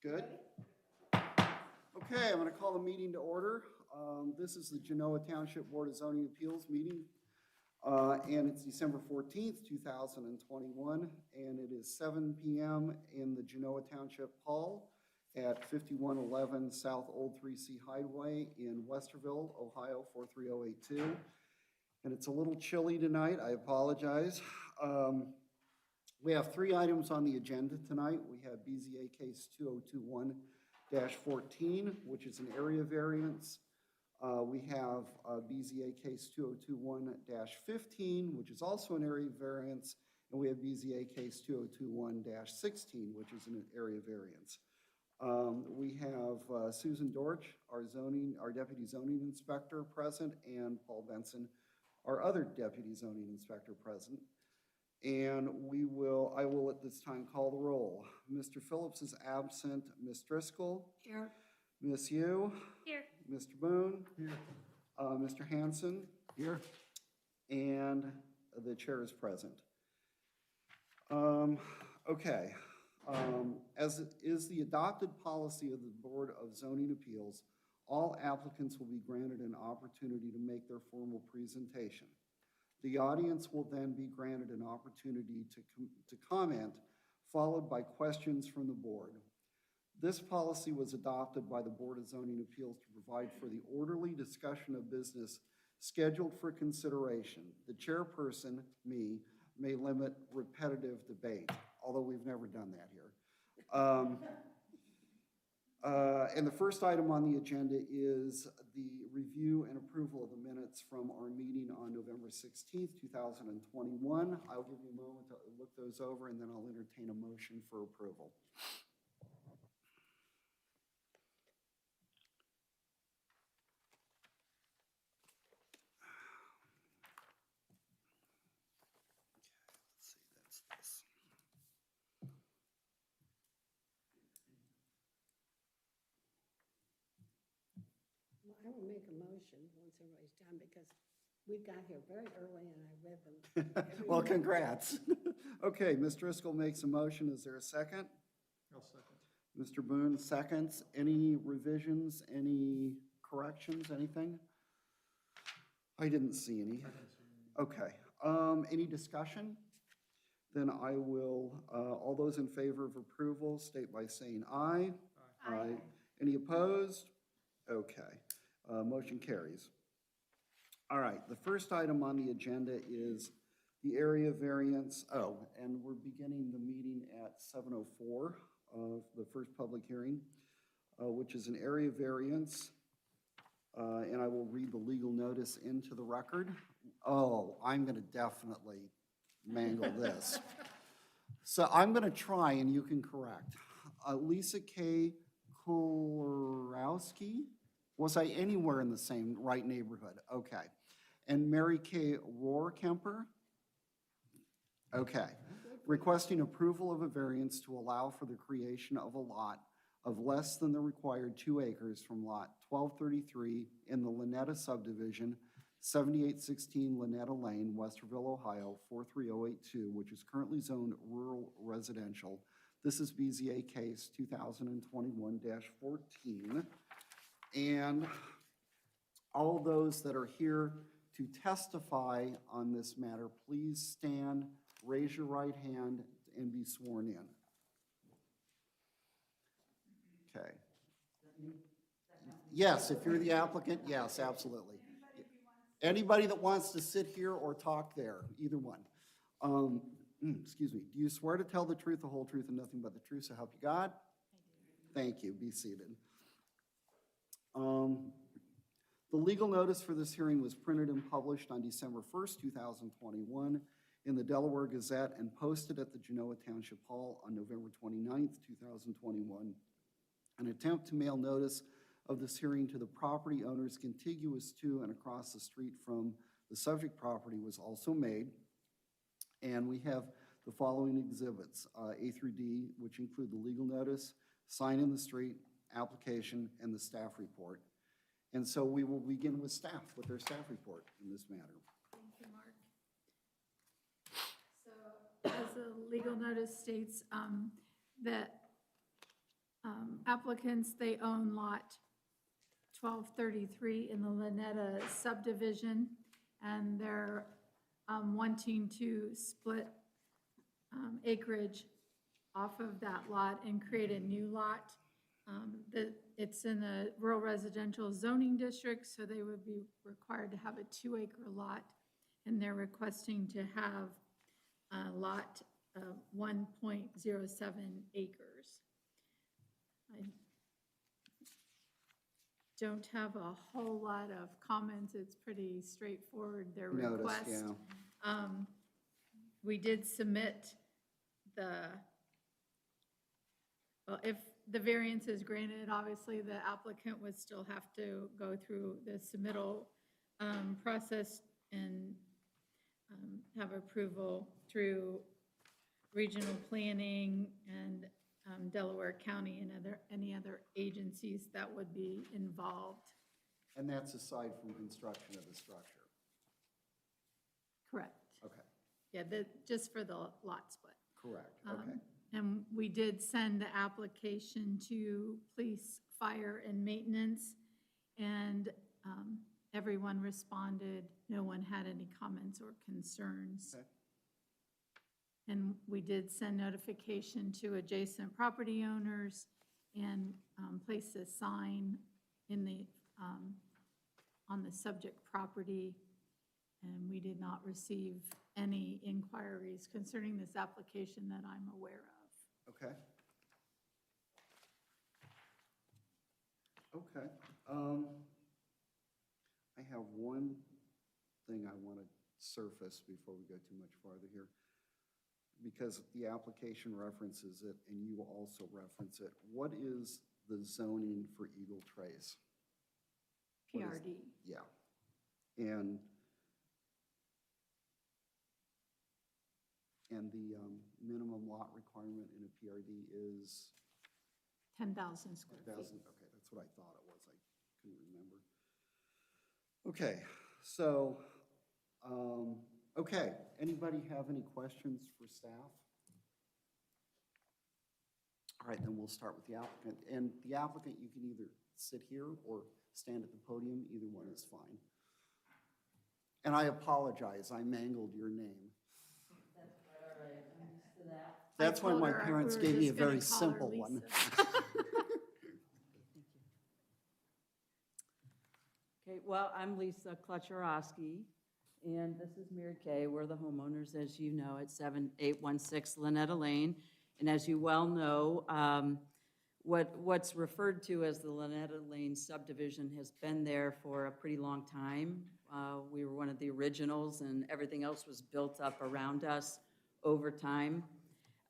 Good. Okay, I'm going to call the meeting to order. This is the Genoa Township Board of Zoning Appeals meeting, and it's December 14th, 2021, and it is 7 p.m. in the Genoa Township Hall at 5111 South Old 3C Highway in Westerville, Ohio, 43082. And it's a little chilly tonight. I apologize. We have three items on the agenda tonight. We have BZA case 2021-14, which is an area variance. We have BZA case 2021-15, which is also an area variance. And we have BZA case 2021-16, which is an area variance. We have Susan Dorch, our deputy zoning inspector, present, and Paul Benson, our other deputy zoning inspector, present. And I will at this time call the roll. Mr. Phillips is absent. Ms. Driscoll? Here. Ms. Yu? Here. Mr. Boone? Here. Mr. Hanson? Here. And the chair is present. Okay. As is the adopted policy of the Board of Zoning Appeals, all applicants will be granted an opportunity to make their formal presentation. The audience will then be granted an opportunity to comment, followed by questions from the board. This policy was adopted by the Board of Zoning Appeals to provide for the orderly discussion of business scheduled for consideration. The chairperson, me, may limit repetitive debate, although we've never done that here. And the first item on the agenda is the review and approval of the minutes from our meeting on November 16th, 2021. I'll give you a moment to look those over, and then I'll entertain a motion for approval. I will make a motion once everybody's done because we got here very early and I read them. Well, congrats. Okay, Ms. Driscoll makes a motion. Is there a second? I'll second. Mr. Boone seconds. Any revisions, any corrections, anything? I didn't see any. Okay. Any discussion? Then I will, all those in favor of approval state by saying aye. Aye. Aye. Any opposed? Okay. Motion carries. All right, the first item on the agenda is the area variance. Oh, and we're beginning the meeting at 7:04 of the first public hearing, which is an area variance. And I will read the legal notice into the record. Oh, I'm going to definitely mangle this. So I'm going to try and you can correct. Lisa K. Kulorowski. Was I anywhere in the same right neighborhood? Okay. And Mary K. Rohrkemper? Okay. Requesting approval of a variance to allow for the creation of a lot of less than the required 2 acres from lot 1233 in the Lynetta Subdivision, 7816 Lynetta Lane, Westerville, Ohio, 43082, which is currently zoned rural residential. This is BZA case 2021-14. And all those that are here to testify on this matter, please stand, raise your right hand, and be sworn in. Okay. Yes, if you're the applicant, yes, absolutely. Anybody that wants to sit here or talk there, either one. Excuse me. Do you swear to tell the truth, the whole truth, and nothing but the truth, so help you God? I do. Thank you. Be seated. The legal notice for this hearing was printed and published on December 1st, 2021 in the Delaware Gazette and posted at the Genoa Township Hall on November 29th, 2021. An attempt to mail notice of this hearing to the property owners contiguous to and across the street from the subject property was also made. And we have the following exhibits, A through D, which include the legal notice, sign in the street, application, and the staff report. And so we will begin with staff, with their staff report in this matter. Thank you, Mark. So as the legal notice states, that Applicants, they own lot 1233 in the Lynetta subdivision, and they're wanting to split acreage off of that lot and create a new lot. It's in a rural residential zoning district, so they would be required to have a 2-acre lot, and they're requesting to have a lot of 1.07 acres. I don't have a whole lot of comments. It's pretty straightforward, their Noticed, request. yeah. We did submit well, if the variance is granted, obviously the applicant would still have to go through the submittal process and have approval through regional planning and Delaware County and any other agencies that would be involved. And that's aside from construction of the structure? Correct. Okay, Yeah, just for the lot split. correct, okay. And we did send the application to police, fire, and maintenance, and everyone responded. No one had any comments or concerns. Okay. And we did send notification to adjacent property owners and place a sign in the, on the subject property. And we did not receive any inquiries concerning this application that I'm aware of. Okay. Okay. I have one thing I want to surface before we go too much farther here. Because the application references it and you also reference it. What is the zoning for Eagle Trace? What is- PRD. Yeah. And the minimum lot requirement in a PRD is 10,000 square 1,000. feet. Okay, that's what I thought it was. I couldn't remember. Okay, so, okay, anybody have any questions for staff? All right, then we'll start with the applicant. And the applicant, you can either sit here or stand at the podium. Either one is fine. And I apologize, I mangled your name. That's quite all right, I'm used to that. That's why told my her parents we were gave me a just gonna very call her simple one. Lisa. Okay, well, I'm Lisa Klucharowski, and this is Mary Kay. We're the homeowners, as you know, at 7816 Lynetta Lane. And as you well know, what's referred to as the Lynetta Lane subdivision has been there for a pretty long time. We were one of the originals, and everything else was built up around us over time.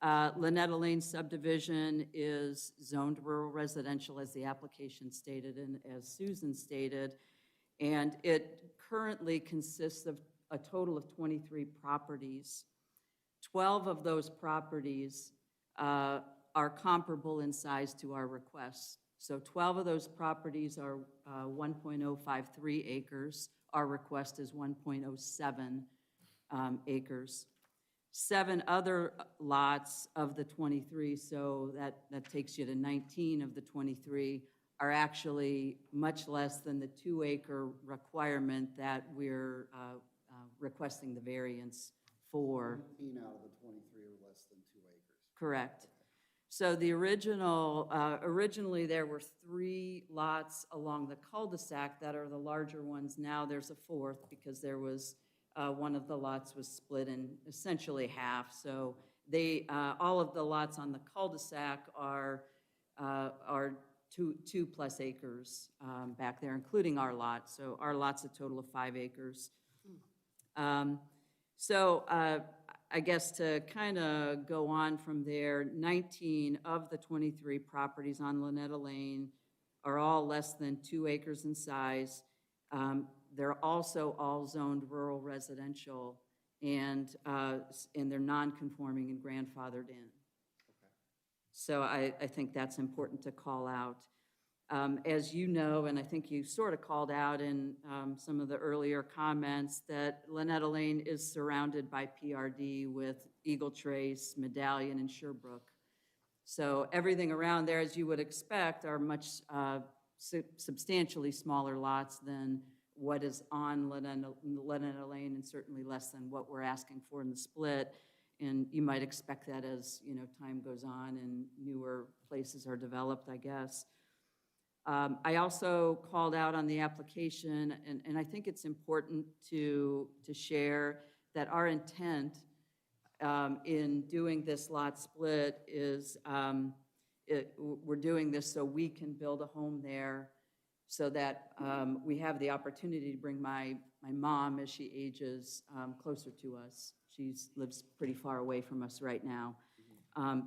Lynetta Lane subdivision is zoned rural residential, as the application stated and as Susan stated. And it currently consists of a total of 23 properties. 12 of those properties are comparable in size to our requests. So 12 of those properties are 1.053 acres. Our request is 1.07 acres. 7 other lots of the 23, so that takes you to 19 of the 23, are actually much less than the 2-acre requirement that we're requesting the variance for. 19 out of the 23 are less than 2 acres. Correct. So the originally there were 3 lots along the cul-de-sac that are the larger ones. Now there's a 4th because there was, one of the lots was split in essentially half. So all of the lots on the cul-de-sac are 2 plus acres back there, including our lot. So our lot's a total of 5 acres. I guess to kind of go on from there, 19 of the 23 properties on Lynetta Lane are all less than 2 acres in size. They're also all zoned rural residential, and they're non-conforming and grandfathered in. So I think that's important to call out. As you know, and I think you sort of called out in some of the earlier comments, that Lynetta Lane is surrounded by PRD with Eagle Trace, Medallion, and Sherbrooke. So everything around there, as you would expect, are much substantially smaller lots than what is on Lynetta Lane, and certainly less than what we're asking for in the split. And you might expect that as, you know, time goes on and newer places are developed, I guess. I also called out on the application, and I think it's important to share that our intent in doing this lot split is we're doing this so we can build a home there, so that we have the opportunity to bring my mom, as she ages, closer to us. She lives pretty far away from us right now.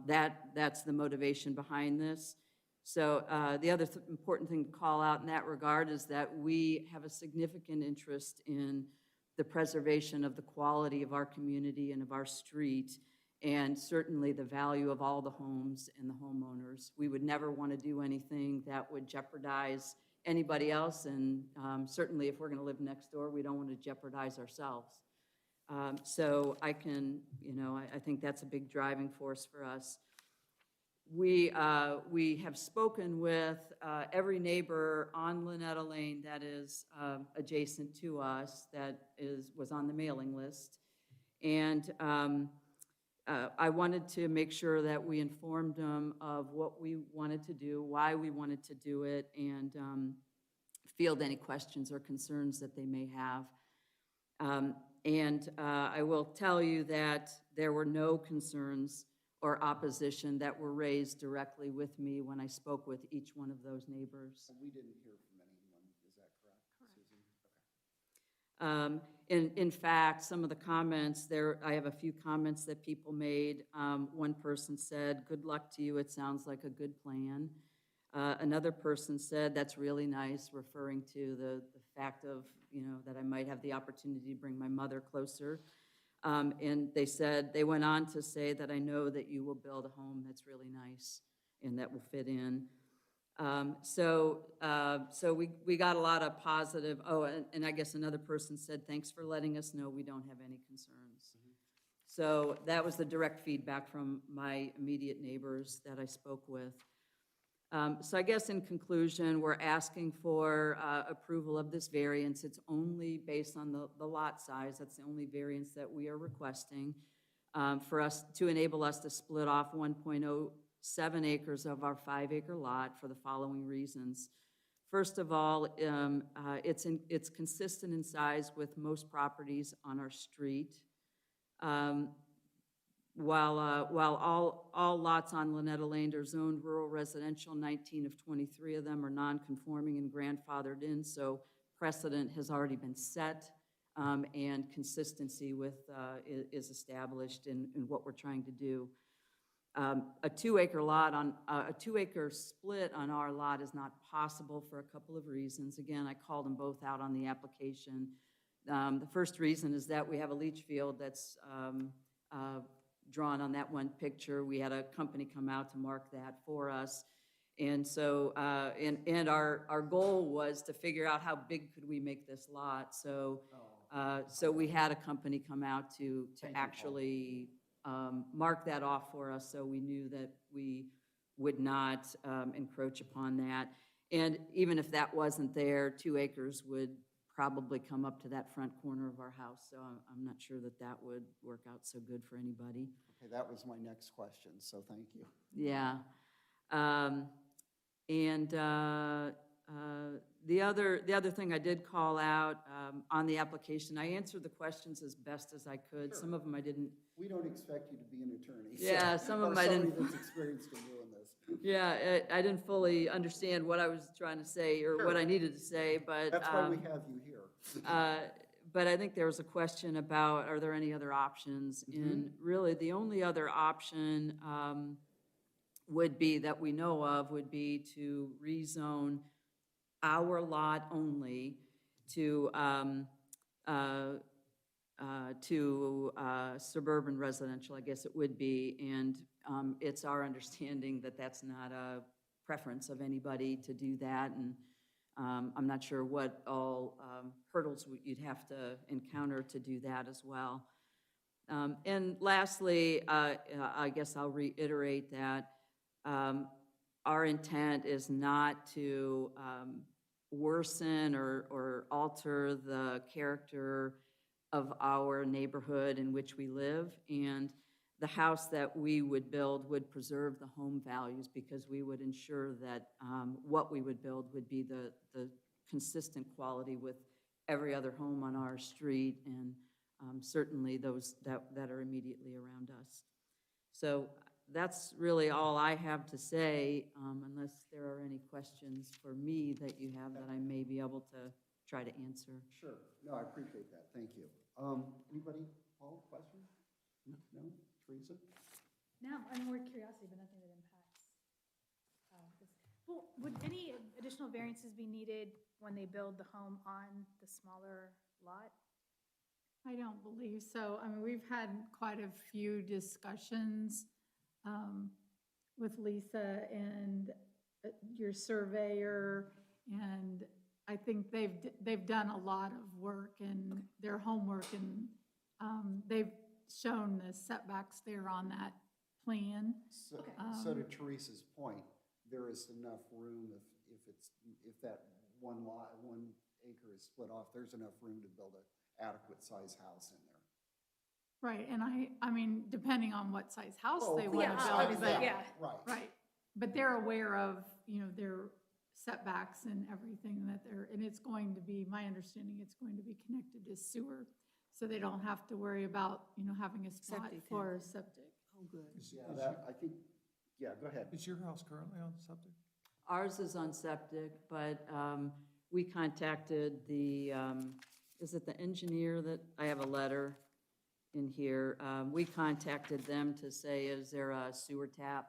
That's the motivation behind this. So the other important thing to call out in that regard is that we have a significant interest in the preservation of the quality of our community and of our street, and certainly the value of all the homes and the homeowners. We would never want to do anything that would jeopardize anybody else, and certainly if we're going to live next door, we don't want to jeopardize ourselves. So I can, you know, I think that's a big driving force for us. We have spoken with every neighbor on Lynetta Lane that is adjacent to us, that was on the mailing list. And I wanted to make sure that we informed them of what we wanted to do, why we wanted to do it, and field any questions or concerns that they may have. I will tell you that there were no concerns or opposition that were raised directly with me when I spoke with each one of those neighbors. We didn't hear from anyone, is that correct, Susan? In fact, some of the comments there, I have a few comments that people made. One person said, "Good luck to you, it sounds like a good plan." Another person said, "That's really nice," referring to the fact of, you know, that I might have the opportunity to bring my mother closer. And they went on to say that, "I know that you will build a home that's really nice and that will fit in." So we got a lot of positive, and I guess another person said, "Thanks for letting us know we don't have any concerns." So that was the direct feedback from my immediate neighbors that I spoke with. So I guess in conclusion, we're asking for approval of this variance. It's only based on the lot size. That's the only variance that we are requesting for us to enable us to split off 1.07 acres of our 5-acre lot for the following reasons. First of all, it's consistent in size with most properties on our street. While all lots on Lynetta Lane are zoned rural residential, 19 of 23 of them are non-conforming and grandfathered in, so precedent has already been set, and consistency is established in what we're trying to do. A 2-acre split on our lot is not possible for a couple of reasons. Again, I called them both out on the application. The first reason is that we have a leach field that's drawn on that one picture. We had a company come out to mark that for us. And so, and our goal was to figure out how big could we make this lot. So, so we had a company come out to actually mark that off for us, so we knew that we would not encroach upon that. And even if that wasn't there, 2 acres would probably come up to that front corner of our house. So I'm not sure that that would work out so good for anybody. Okay, that was my next question, so thank you. Yeah. The other thing I did call out on the application, I answered the questions as best as I could. Sure. Some of them I didn't. We don't expect you to be an attorney. Yeah, some of them I didn't. Or somebody that's experienced in doing this. Yeah, I didn't fully understand what I was trying to say or what I needed to say, but. That's why we have you here. But I think there was a question about, are there any other options? And really, the only other option would be, that we know of, would be to rezone our lot only to suburban residential, I guess it would be. And it's our understanding that that's not a preference of anybody to do that. And I'm not sure what all hurdles you'd have to encounter to do that as well. And lastly, I guess I'll reiterate that Our intent is not to worsen or alter the character of our neighborhood in which we live. And the house that we would build would preserve the home values because we would ensure that what we would build would be the consistent quality with every other home on our street and certainly those that are immediately around us. So that's really all I have to say, unless there are any questions for me that you have that I may be able to try to answer. Sure. No, I appreciate that. Thank you. Anybody? Paul, question? No? Teresa? No, I'm more curiosity, but nothing that impacts this. Well, would any additional variances be needed when they build the home on the smaller lot? I don't believe so. I mean, we've had quite a few discussions with Lisa and your surveyor, and I think they've done a lot of work and their homework, and they've shown the setbacks there on that plan. So to Teresa's point, there is enough room if that one acre is split off, there's enough room to build an adequate size house in there. Right, and I mean, depending on what size house they Oh, want yeah, to build, obviously, but, yeah. Right. right. But they're aware of, their setbacks and everything that and it's going to be, my understanding, it's going to be connected to sewer. So they don't have to worry about, having a spot Septic for tank. septic. Oh, good. Yeah, I think, yeah, go ahead. Is your house currently on septic? Ours is on septic, but we contacted is it the engineer that, I have a letter in here. We contacted them to say, is there a sewer tap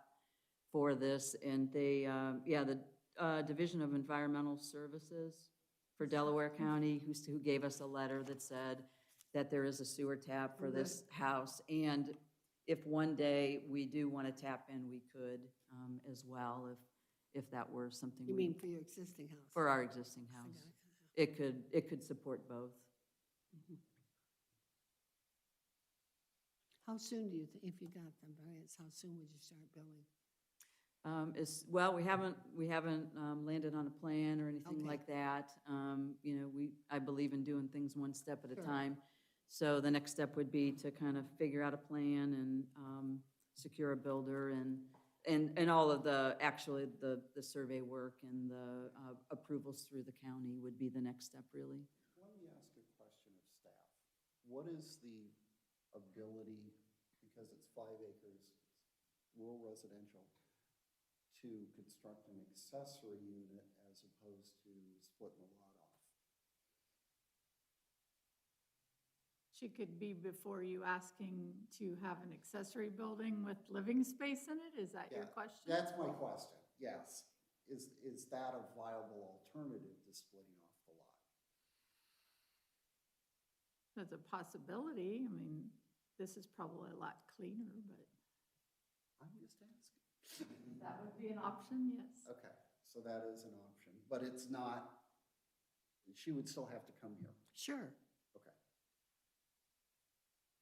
for this? And they, the Division of Environmental Services for Delaware County, who gave us a letter that said that there is a sewer tap for this house. And if one day we do want to tap in, we could as well, if that were something. You mean for your existing house? For our existing house. It could support both. How soon do you, if you got the variance, how soon would you start building? Well, we haven't landed on a plan or anything Okay. like that. I believe in doing things one step at a Sure. time. So the next step would be to kind of figure out a plan and secure a builder and all of the survey work and the approvals through the county would be the next step, really. Let me ask a question of staff. What is the ability, because it's 5 acres, rural residential, to construct an accessory unit as opposed to splitting the lot off? She could be before you asking to have an accessory building with living space in it? Is that your Yeah, question? That's my question, yes. Is that a viable alternative to splitting off the lot? That's a possibility. I mean, this is probably a lot cleaner, but I'm just asking. that would be an option, yes. Okay, so that is an option, but it's not, she would still have to come here. Sure. Okay.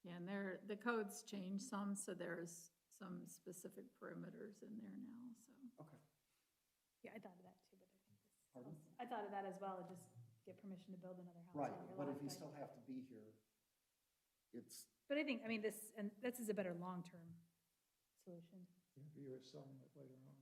Yeah, and the codes change some, so there's some specific perimeters in there now, so. Okay. Yeah, I thought of that too, but I think this. Pardon? I thought of that as well, just get permission to build another house. Right, on your but lot, if you still have to be here, it's, But I think, this is a better long-term solution. Yeah, if you were selling it later on.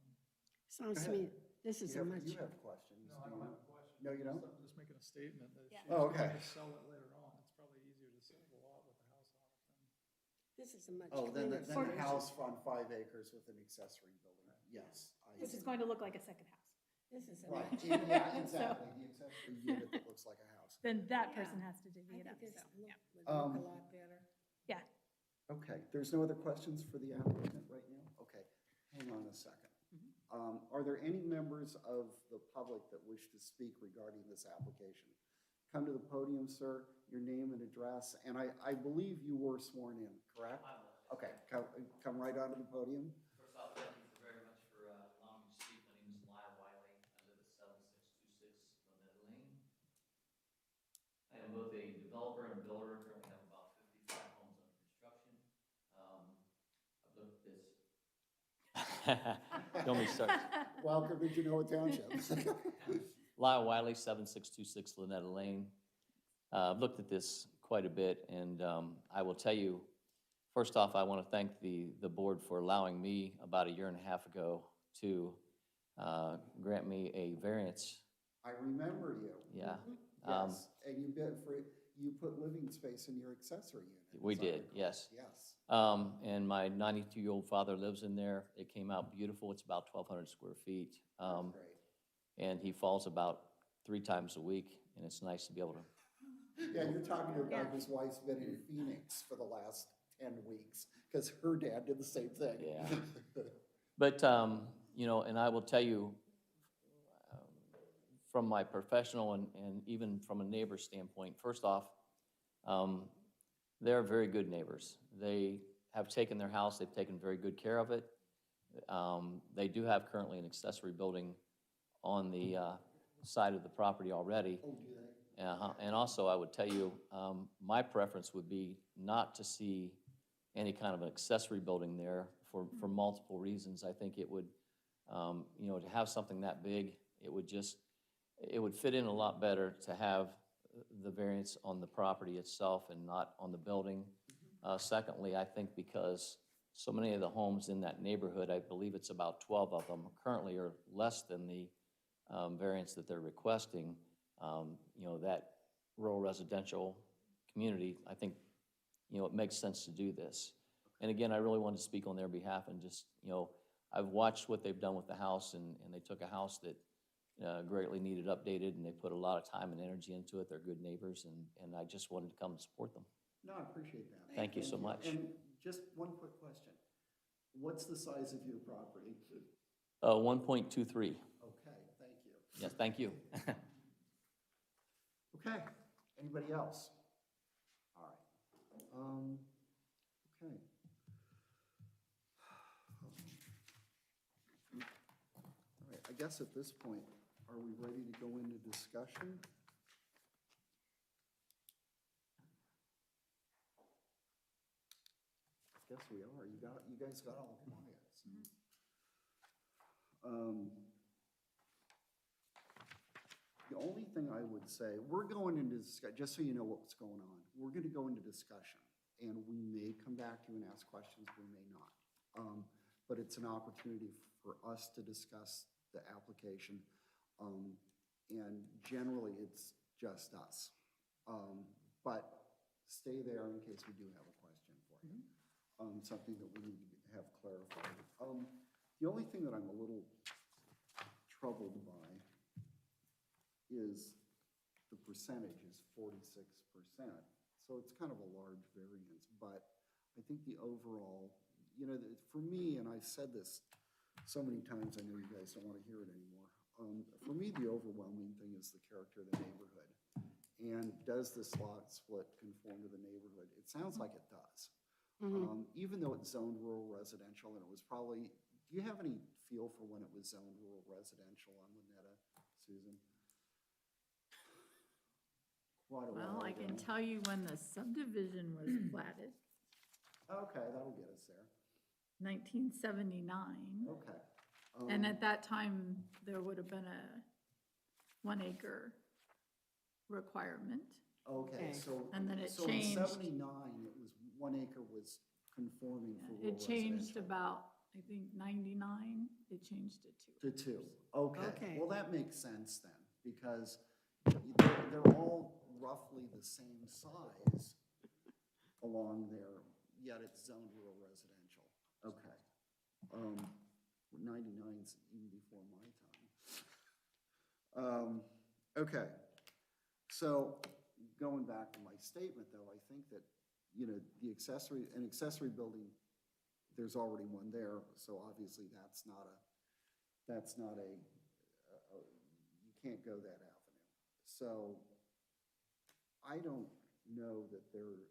Sounds Go to me, ahead. this is a much, you have questions. No, I do don't you? have a question. No, you don't? I'm just making a statement that if Yeah. she's Oh, going okay. to sell it later on, it's probably easier to sell the lot with the house on it than. this is a much Oh, then cleaner the solution. house on 5 acres with an accessory building, yes. Which is going to look like a second house. This is a Right, much. yeah, exactly, the accessory unit that looks like a house. Then that Yeah. person has to I divvy it think up, this so, would yeah. look a Um, lot better. Yeah. Okay, there's no other questions for the applicant right now? Okay, hang on a second. Are there any members of the public that wish to speak regarding this application? Come to the podium, sir, your name and address, and I believe you were sworn in, correct? I was. Okay, come right onto the podium. First off, thank you very much for allowing me to speak. My name is Lyle Wiley. I live at 7626 Lynette Lane. I am both a developer and builder. Currently have about 55 homes under construction. I've looked at this. You want me to start? Welcome to Genoa Township. Lyle Wiley, 7626 Lynetta Lane. I've looked at this quite a bit, and I will tell you, first off, I want to thank the board for allowing me about a year and a half ago to grant me a variance. I remember you. Yeah. Yes, and you put living space in your accessory unit. We as I did, recall. yes. Yes. And my 92-year-old father lives in there. It came out beautiful. It's about 1,200 square feet. That's great. And he falls about 3 times a week, and it's nice to be able to. Yeah, you're talking to a guy whose wife's been in Phoenix for the last 10 weeks, because her dad did the same thing. Yeah. But, you know, and I will tell you, from my professional and even from a neighbor standpoint, first off, they're very good neighbors. They have taken their house, they've taken very good care of it. They do have currently an accessory building on the side of the property already. Oh, do they? And also, I would tell you, my preference would be not to see any kind of an accessory building there for multiple reasons. I think it would, you know, to have something that big, it would fit in a lot better to have the variance on the property itself and not on the building. Secondly, I think because so many of the homes in that neighborhood, I believe it's about 12 of them, currently are less than the variance that they're requesting. You know, that rural residential community, I think, you know, it makes sense to do this. And again, I really wanted to speak on their behalf and just, you know, I've watched what they've done with the house, and they took a house that greatly needed updated, and they put a lot of time and energy into it. They're good neighbors, and I just wanted to come and support them. No, I appreciate that. Thank you so much. And just one quick question. What's the size of your property? 1.23. Okay, thank you. Yes, thank you. Okay, anybody else? All right. Okay. All right, I guess at this point, are we ready to go into discussion? I guess we are. You guys got all quiet. The only thing I would say, we're going into discussion, just so you know what's going on, we're going to go into discussion, and we may come back to you and ask questions, we may not. But it's an opportunity for us to discuss the application, and generally, it's just us. But stay there in case we do have a question for you, something that we need to have clarified. The only thing that I'm a little troubled by is the percentage is 46%. So it's kind of a large variance, but I think the overall, you know, for me, and I've said this so many times, I know you guys don't want to hear it anymore. For me, the overwhelming thing is the character of the neighborhood. And does this lot split conform to the neighborhood? It sounds like it does. Even though it's zoned rural residential, and it was probably, do you have any feel for when it was zoned rural residential on Lynetta, Susan? Quite a while Well, I ago. can tell you when the subdivision was platted, Okay, that'll get us there. 1979. Okay. And at that time, there would have been a 1 acre requirement. Okay, Okay. so. And then it So changed. in 79, it was 1 acre was conforming for rural It changed residential. about, I think, 99, it changed it to. To 2, okay. Okay. Well, that makes sense then, because they're all roughly the same size along there, yet it's zoned rural residential. Okay. 99's even before my time. Okay. So going back to my statement, though, I think that, you know, an accessory building, there's already one there, so obviously that's not a, you can't go that avenue. So I don't know that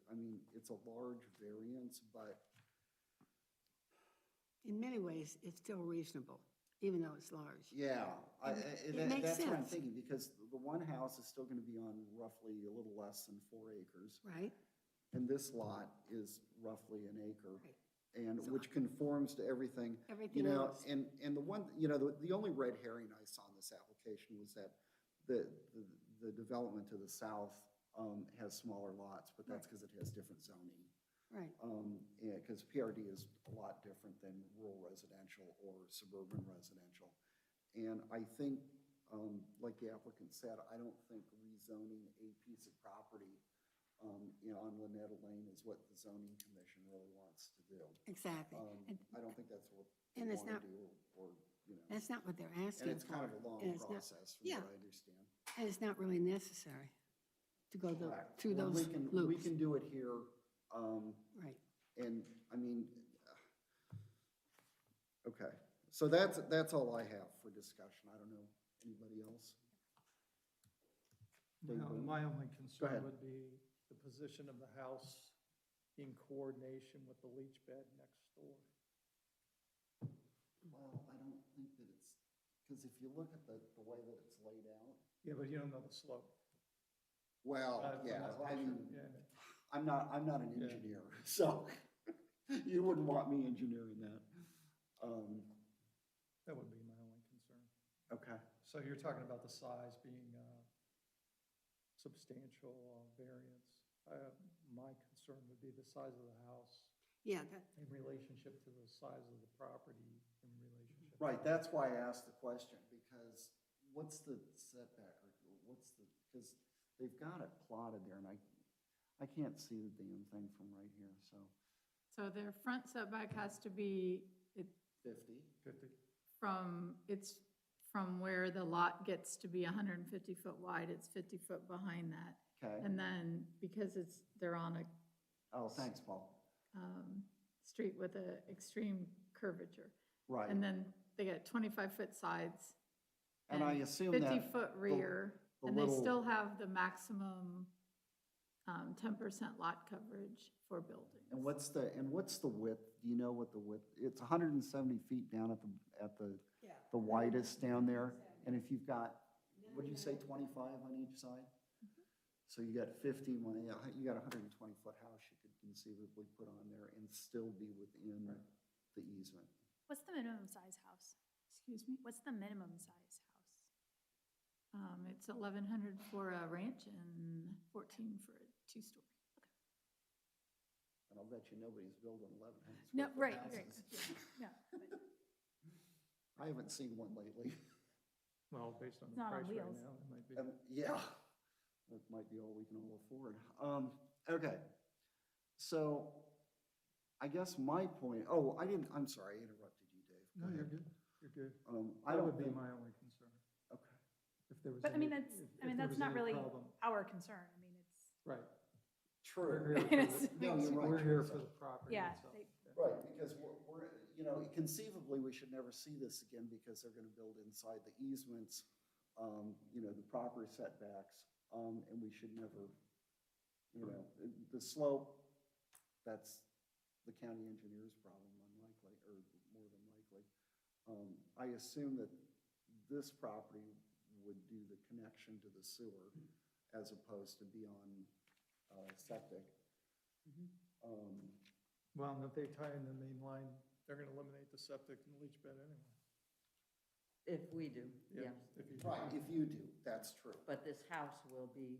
I mean, it's a large variance, but In many ways, it's still reasonable, even though it's large. yeah, It makes that's what I'm sense. thinking, because the one house is still gonna be on roughly a little less than 4 acres. Right? And this lot is roughly an acre. Right. and which conforms to everything. Everything You know, else. and the one, you know, the only red herring I saw in this application was that the development to the south has smaller lots, but that's because it has different zoning. Right. Yeah, because PRD is a lot different than rural residential or suburban residential. And I think, like the applicant said, I don't think rezoning a piece of property, you know, on Lynette Elaine is what the zoning commission really wants to do. Exactly. And I don't think that's what And they it's want not- to do, or, you know. that's not what they're And asking it's for. kind of a long And it's not- process, from yeah. what I understand. And it's not really necessary to go Correct. through Well, those We loops. can do it here, Right. and, I mean, okay. So that's all I have for discussion. I don't know, anybody else? My only ahead. concern would be the position of the house in coordination with the leach bed next door. Well, I don't think that it's, because if you look at the way that it's laid out, Yeah, but you don't know the slope. well, From yeah, that I picture, mean, yeah. I'm not an Yeah. engineer, so you wouldn't want me engineering that. That would be my only concern. Okay. So you're talking about the size being substantial variance. My concern would be the size of the house Yeah, in relationship to the size of the property in relationship. Right, that's why I asked the question, because what's the setback, or what's the, because they've got it plotted there, and I can't see the damn thing from right here, so So their front setback has to be, 50. 50. from where the lot gets to be 150 foot wide, it's 50 foot behind that. Okay. And then, because they're on a Oh, thanks, Paul. street with a extreme curvature. Right. And then they get 25-foot sides. And I assume that 50-foot rear, the and they little- still have the maximum 10% lot coverage for buildings. And what's the width? Do you know what the width? It's 170 feet down at the widest down there. And if you've got, what did you say, 25 on each side? So you got 50, you got a 120-foot house you could conceivably put on there and still be within the easement. What's the minimum size house? Excuse me? What's the minimum size house? It's 1,100 for a ranch and 14 for a two-story. And I'll bet you nobody's building 1,100 No, square foot right, houses. yeah, but I haven't seen one lately. Well, based on It's the not on price right wheels. now, it might be. Yeah, that might be all we can all afford. Okay, so I guess my point, I'm sorry, I interrupted you, Dave. Go No, you're ahead. good, you're good. I That don't would be think, my only concern. okay, If there was But I any- mean, if there that's was not any really problem. our concern. I mean, it's, Right. true. We're here for the- No, you're right. We're here for the property yeah, itself. Right, because we're, you know, conceivably, we should never see this again because they're gonna build inside the easements, you know, the proper setbacks, and we should never, you know, the slope, that's the county engineer's problem, unlikely, or more than likely. I assume that this property would do the connection to the sewer as opposed to be on septic. Well, and if they tie in the main line, they're gonna eliminate the septic and leach bed anyway. If we do, Yeah, yes. if you- Right, if you do, that's true. But this house will be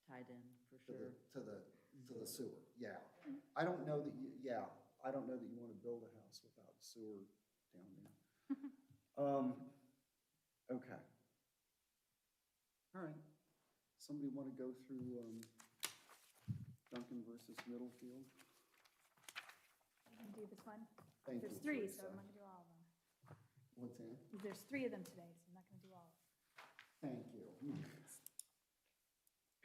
tied in for sure. To the sewer, yeah. I don't know that I don't know that you want to build a house without sewer down there. Okay. All right. Somebody want to go through Duncan versus Middlefield? I'm gonna do this one. Thank There's you, three, Teresa. so I'm not gonna do all of them. What's that? There's three of them today, so I'm not gonna do all of them. Thank you.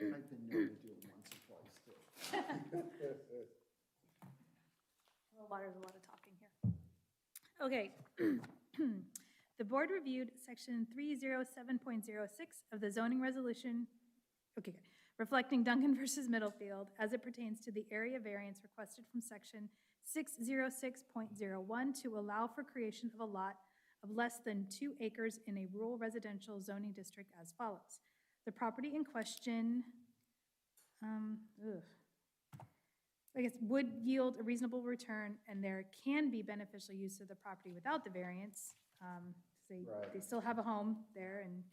I've been known to do it once or twice, too. There's a lot of talking here. Okay. The board reviewed section 307.06 of the zoning resolution, okay, good, reflecting Duncan versus Middlefield as it pertains to the area variance requested from section 606.01 to allow for creation of a lot of less than 2 acres in a rural residential zoning district as follows. The property in question, I guess, would yield a reasonable return, and there can be beneficial use of the property without the variance. 'Cause they Right. still have a home there, and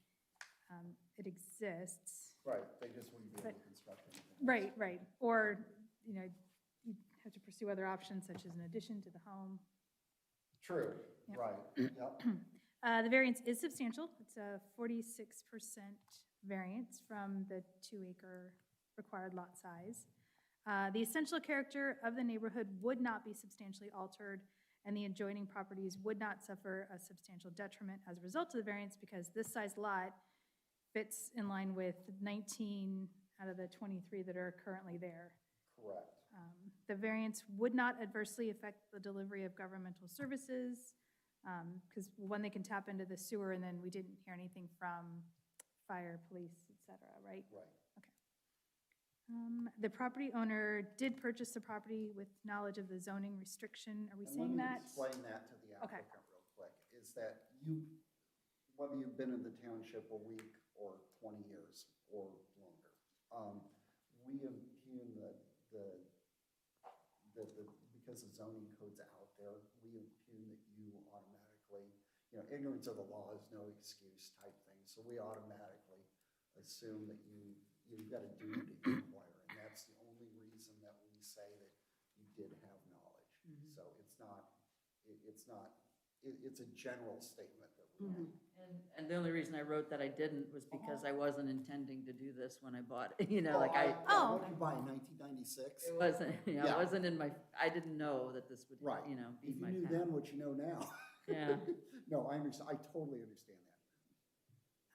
it exists. Right, they just wouldn't be able to But- construct anything. else. Right. Or, you know, you have to pursue other options such as an addition to the home. True, Yep. right, yep. The variance is substantial. It's a 46% variance from the 2-acre required lot size. The essential character of the neighborhood would not be substantially altered, and the adjoining properties would not suffer a substantial detriment as a result of the variance because this size lot fits in line with 19 out of the 23 that are currently there. Correct. The variance would not adversely affect the delivery of governmental services, because one, they can tap into the sewer, and then we didn't hear anything from fire, police, et cetera, right? Right. The property owner did purchase the property with knowledge of the zoning restriction. Are we And saying that? Let me explain that to the Okay. applicant real quick, is that you, whether you've been in the township a week or 20 years or longer, we impugn because the zoning code's out there, we impugn that you automatically, ignorance of the law is no excuse type thing, so we automatically assume that you've got a duty to inquire, and that's the only reason that we say that you did have knowledge. So it's a general statement that we make. And the only reason I wrote that I didn't was because I wasn't intending to do this when I bought it, like Oh. What did you buy, 1996? it wasn't, it Yeah. wasn't in my, I didn't know that this would, Right. be If you my knew path. then what you know now. Yeah. No, I understand, I totally understand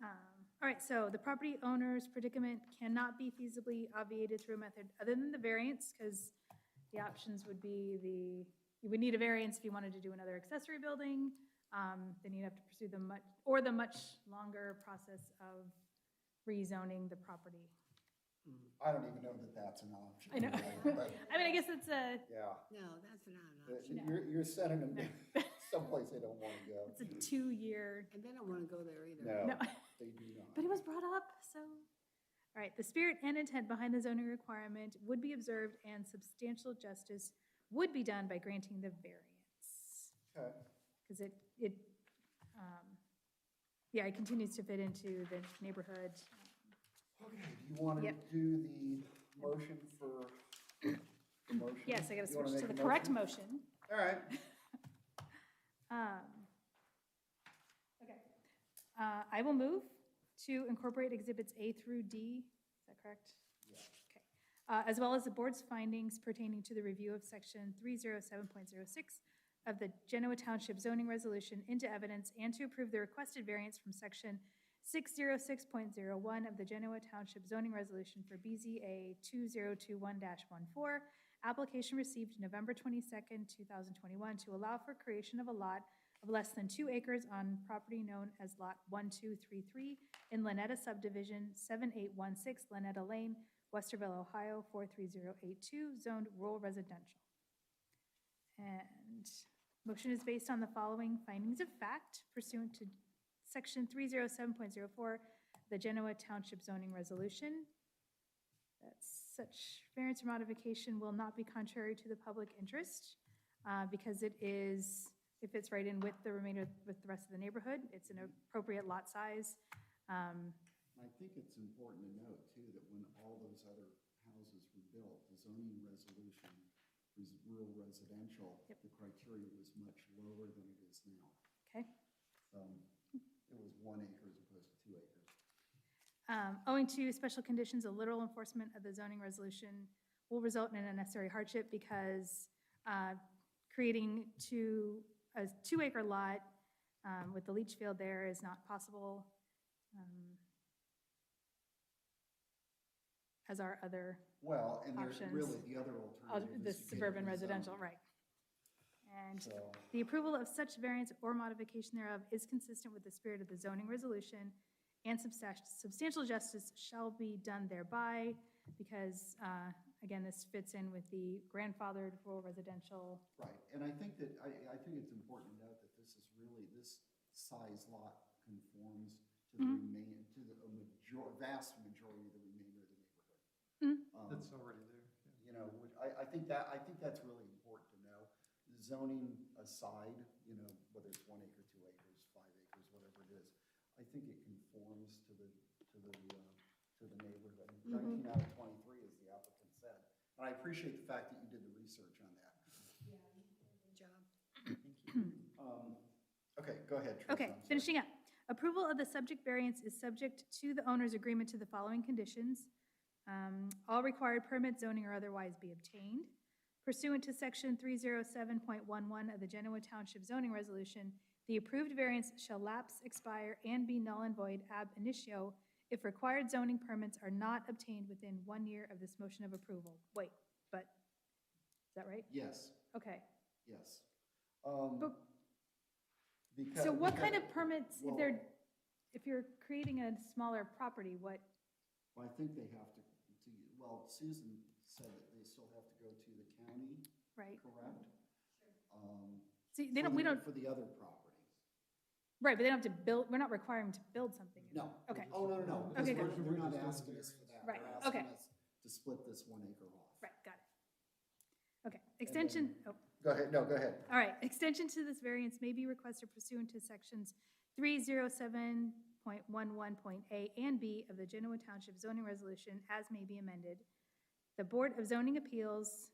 that. All right, so the property owner's predicament cannot be feasibly obviated through a method other than the variance, because the options would be you would need a variance if you wanted to do another accessory building, then you'd have to pursue the much longer process of rezoning the property. I don't even know that that's an option. I know. But, I mean, I guess it's a, yeah, No, that's not an option. you're sending them someplace they don't want to go. it's a 2-year, And they don't want to go there either. No, no. they do not. But it was brought up, so. All right, the spirit and intent behind the zoning requirement would be observed and substantial justice would be done by granting the variance. Okay. Because it continues to fit into the neighborhood. Okay, do you want to Yep. do the motion for the motion? Yes, I got to You wanna switch to make the a correct motion. All right. Okay. I will move to incorporate Exhibits A through D. Is that correct? Yeah. Okay. As well as the board's findings pertaining to the review of Section 307.06 of the Genoa Township zoning resolution into evidence and to approve the requested variance from Section 606.01 of the Genoa Township zoning resolution for BZA 2021-14, application received November 22nd, 2021, to allow for creation of a lot of less than 2 acres on property known as Lot 1233 in Lynetta Subdivision, 7816 Lynetta Lane, Westerville, Ohio, 43082, zoned rural residential. And motion is based on the following findings of fact pursuant to Section 307.04, the Genoa Township zoning resolution. That such variance or modification will not be contrary to the public interest because it fits right in with the rest of the neighborhood. It's an appropriate lot size. I think it's important to note, too, that when all those other houses were built, the zoning resolution was rural residential. Yep. The criteria was much lower than it is now. Okay. It was 1 acre as opposed to 2 acres. Owing to special conditions, a literal enforcement of the zoning resolution will result in an unnecessary hardship because creating a 2-acre lot with the leach field there is not possible, as are other, Well, and there's Options. really, the other alternative the is to get suburban it rezoned. residential, right. And So, the approval of such variance or modification thereof is consistent with the spirit of the zoning resolution, and substantial justice shall be done thereby, because, again, this fits in with the grandfathered rural residential. right, and I think it's important to note that this size lot conforms to the vast majority of the remainder of the neighborhood. That's already there. Yeah. you know, I think that's really important to know. Zoning aside, you know, whether it's 1 acre, 2 acres, 5 acres, whatever it is, I think it conforms to the neighborhood. 19 out of 23, as the applicant said. And I appreciate the fact that you did the research on that. Good job. Okay, go ahead, Teresa. Okay, I'm sorry. finishing up. Approval of the subject variance is subject to the owner's agreement to the following conditions. All required permits, zoning, or otherwise be obtained. Pursuant to section 307.11 of the Genoa Township zoning resolution, the approved variance shall lapse, expire, and be null and void ab initio if required zoning permits are not obtained within 1 year of this motion of approval. Wait, but, is that right? Yes, Okay. yes. But- Because, So what kind of permits, well- if you're creating a smaller property, what, Well, I think they have to, well, Susan said that they still have to go to the county, right? correct? See, they don't, we don't, For the other property. right, but they don't have to build, we're not requiring them to build something. No. Okay, Oh, no, because Okay, good. they're not asking us for that. Right, They're asking okay. us to split this 1 acre off. right, got it. Okay, extension, oh, Go ahead, no, go ahead. all right, extension to this variance may be requested pursuant to sections 307.11.A and B of the Genoa Township zoning resolution as may be amended. The Board of Zoning Appeals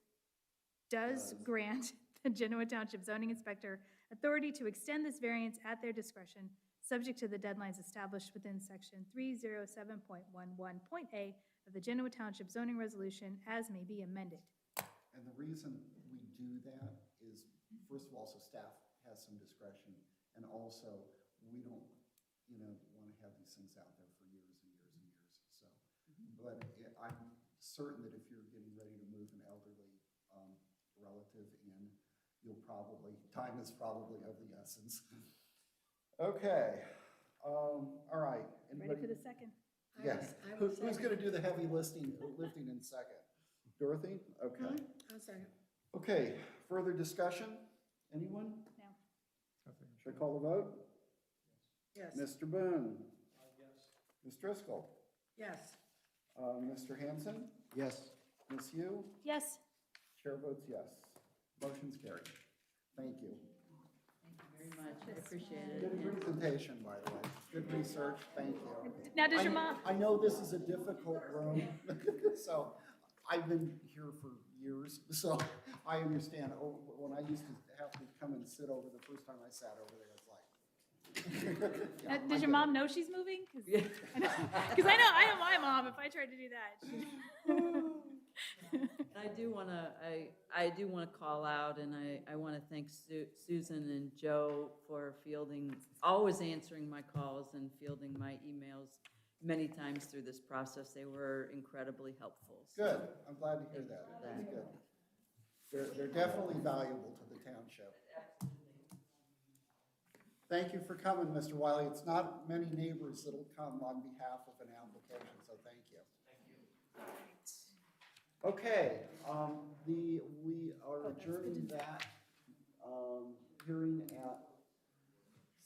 does grant the Genoa Township zoning inspector authority to extend this variance at their discretion, subject to the deadlines established within section 307.11.A of the Genoa Township zoning resolution as may be amended. And the reason we do that is, first of all, so staff has some discretion, and also, we don't, you know, want to have these things out there for years and years and years, so. But I'm certain that if you're getting ready to move an elderly relative in, time is probably of the essence. Okay, all right. Ready for Anybody? the second? Yes. I will Who's second. going to do the heavy lifting in second? Dorothy? Okay. I'll second. Okay, further discussion? Anyone? No. Should I call the vote? Yes. Mr. Boone? Yes. Ms. Driscoll? Yes. Mr. Hanson? Yes. Ms. Yu? Yes. Chair votes yes. Motion's carried. Thank you. Thank you very much, I appreciate it. Good And- presentation, by the way. Good research, thank you. Now, does your mom, I know this is a difficult room, so I've been here for years, so I understand. Oh, when I used to have to come and sit over, the first time I sat over there, it's like. Yeah, I does your get mom it. know she's moving? Yeah. Because I know my mom, if I tried to do that. I do want to call out, and I want to thank Susan and Joe for always answering my calls and fielding my emails many times through this process. They were incredibly helpful. So Good, I'm glad to hear that. That's good. They're definitely valuable to the township. Thank you for coming, Mr. Wiley. It's not many neighbors that'll come on behalf of an application, so thank you. Okay, we are adjourning that hearing at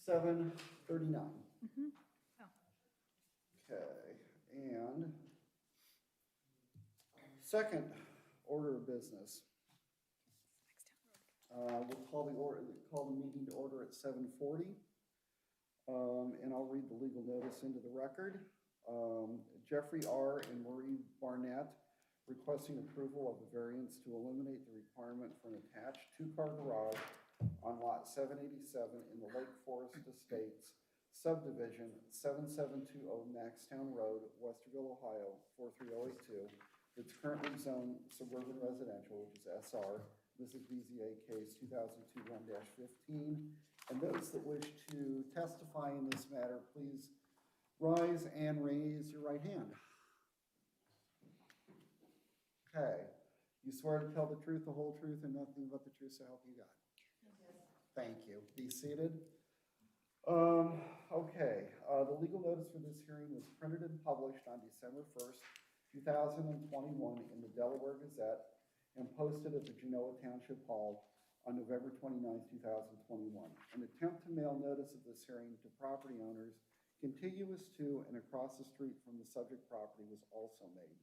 7:39. Oh. Okay, and second order of business. We'll call the meeting to order at 7:40. And I'll read the legal notice into the record. Jeffrey R. and Marie Barnett requesting approval of a variance to eliminate the requirement for an attached two-car garage on lot 787 in the Lake Forest Estates Subdivision, 7720 Maxtown Road, Westerville, Ohio, 43082. It's currently zoned suburban residential, which is SR. This is BZA case 2021-15. And those that wish to testify in this matter, please rise and raise your right hand. Okay. You swear to tell the truth, the whole truth, and nothing but the truth, so help you God. Thank you. Be seated. Okay. The legal notice for this hearing was printed and published on December 1st, 2021 in the Delaware Gazette and posted at the Genoa Township Hall on November 29th, 2021. An attempt to mail notice of this hearing to property owners contiguous to and across the street from the subject property was also made.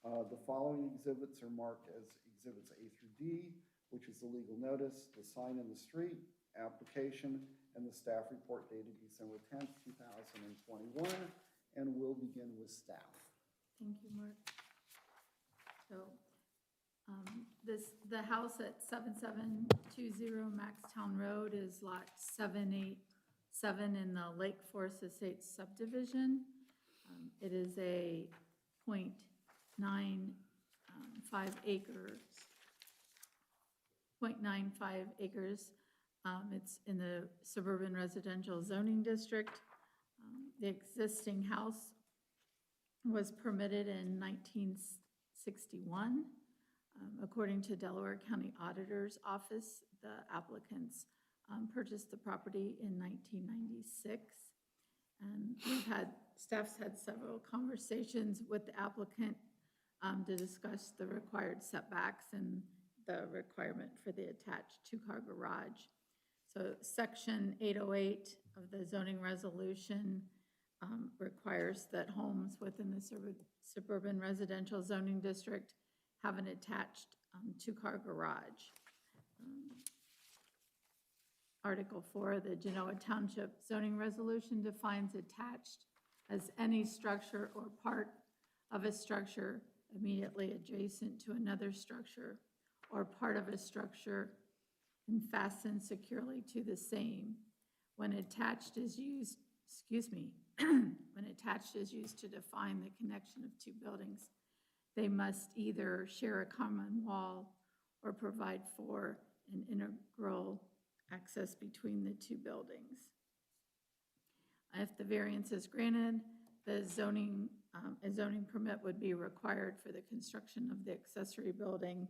The following exhibits are marked as Exhibits A through D, which is the legal notice, the sign in the street, application, and the staff report dated December 10th, 2021. And we'll begin with staff. Thank you, Mark. So, the house at 7720 Maxtown Road is lot 787 in the Lake Forest Estates subdivision. It is a 0.95 acres. 0.95 acres. It's in the suburban residential zoning district. The existing house was permitted in 1961. According to Delaware County Auditor's Office, the applicants purchased the property in 1996. And staff's had several conversations with the applicant to discuss the required setbacks and the requirement for the attached two-car garage. So Section 808 of the zoning resolution requires that homes within the suburban residential zoning district have an attached two-car garage. Article 4, the Genoa Township zoning resolution defines attached as any structure or part of a structure immediately adjacent to another structure or part of a structure and fastened securely to the same. When attached is used, when attached is used to define the connection of two buildings, they must either share a common wall or provide for an integral access between the two buildings. If the variance is granted, a zoning permit would be required for the construction of the accessory building.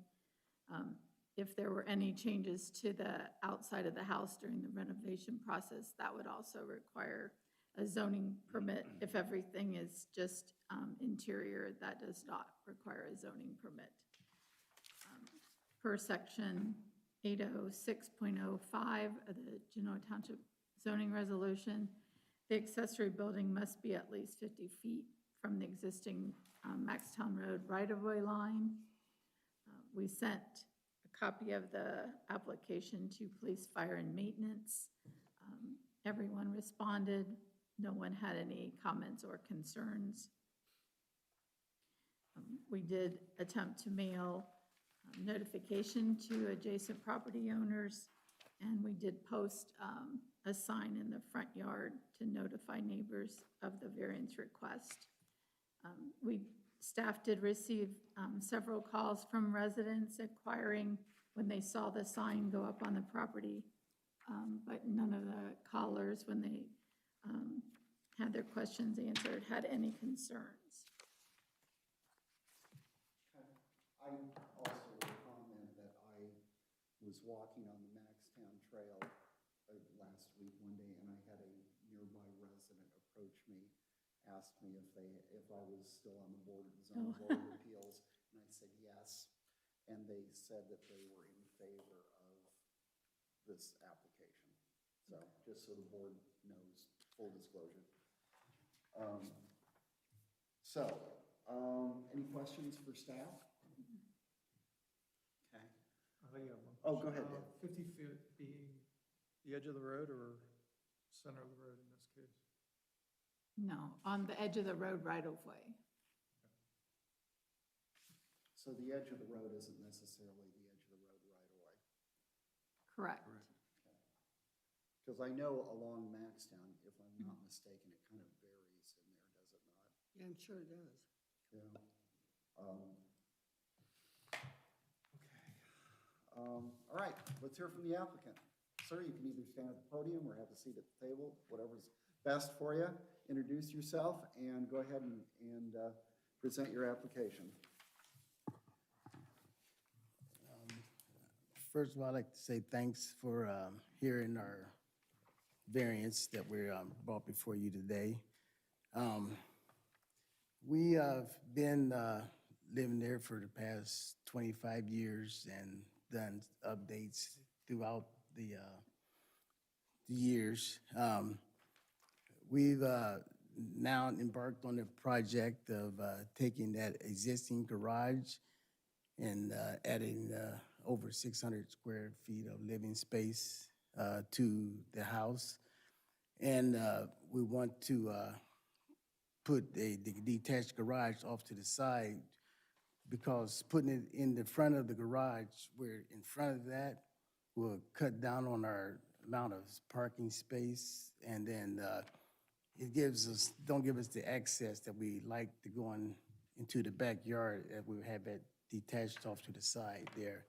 If there were any changes to the outside of the house during the renovation process, that would also require a zoning permit. If everything is just interior, that does not require a zoning permit. Per section 806.05 of the Genoa Township zoning resolution, the accessory building must be at least 50 feet from the existing Maxtown Road right-of-way line. We sent a copy of the application to police, fire, and maintenance. Everyone responded. No one had any comments or concerns. We did attempt to mail notification to adjacent property owners, and we did post a sign in the front yard to notify neighbors of the variance request. Staff did receive several calls from residents inquiring when they saw the sign go up on the property, but none of the callers, when they had their questions answered, had any concerns. I also would comment that I was walking on the Maxtown Trail last week one day, and I had a nearby resident approach me, asked me if I was still on the board of zoning board of appeals, and I said yes, and they said that they were in favor of this application. So just so the board knows, full disclosure. Any questions for staff? Okay. I think I have one. Oh, go ahead, question. Dave. 50 feet being the edge of the road or center of the road in this case? No, on the edge of the road right-of-way. So the edge of the road isn't necessarily the edge of the road right away. Correct. Because I know along Maxtown, if I'm not mistaken, it kind of varies in there, does it not? Yeah, I'm sure it does. Yeah. All right, let's hear from the applicant. Sir, you can either stand at the podium or have a seat at the table, whatever's best for you. Introduce yourself and go ahead and present your application. First of all, I'd like to say thanks for hearing our variance that we're brought before you today. We have been living there for the past 25 years and done updates throughout the years. We've now embarked on the project of taking that existing garage and adding over 600 square feet of living space to the house. And we want to put the detached garage off to the side, because putting it in the front of the garage, where in front of that will cut down on our amount of parking space, and then it don't give us the access that we like to go on into the backyard, that we have it detached off to the side there.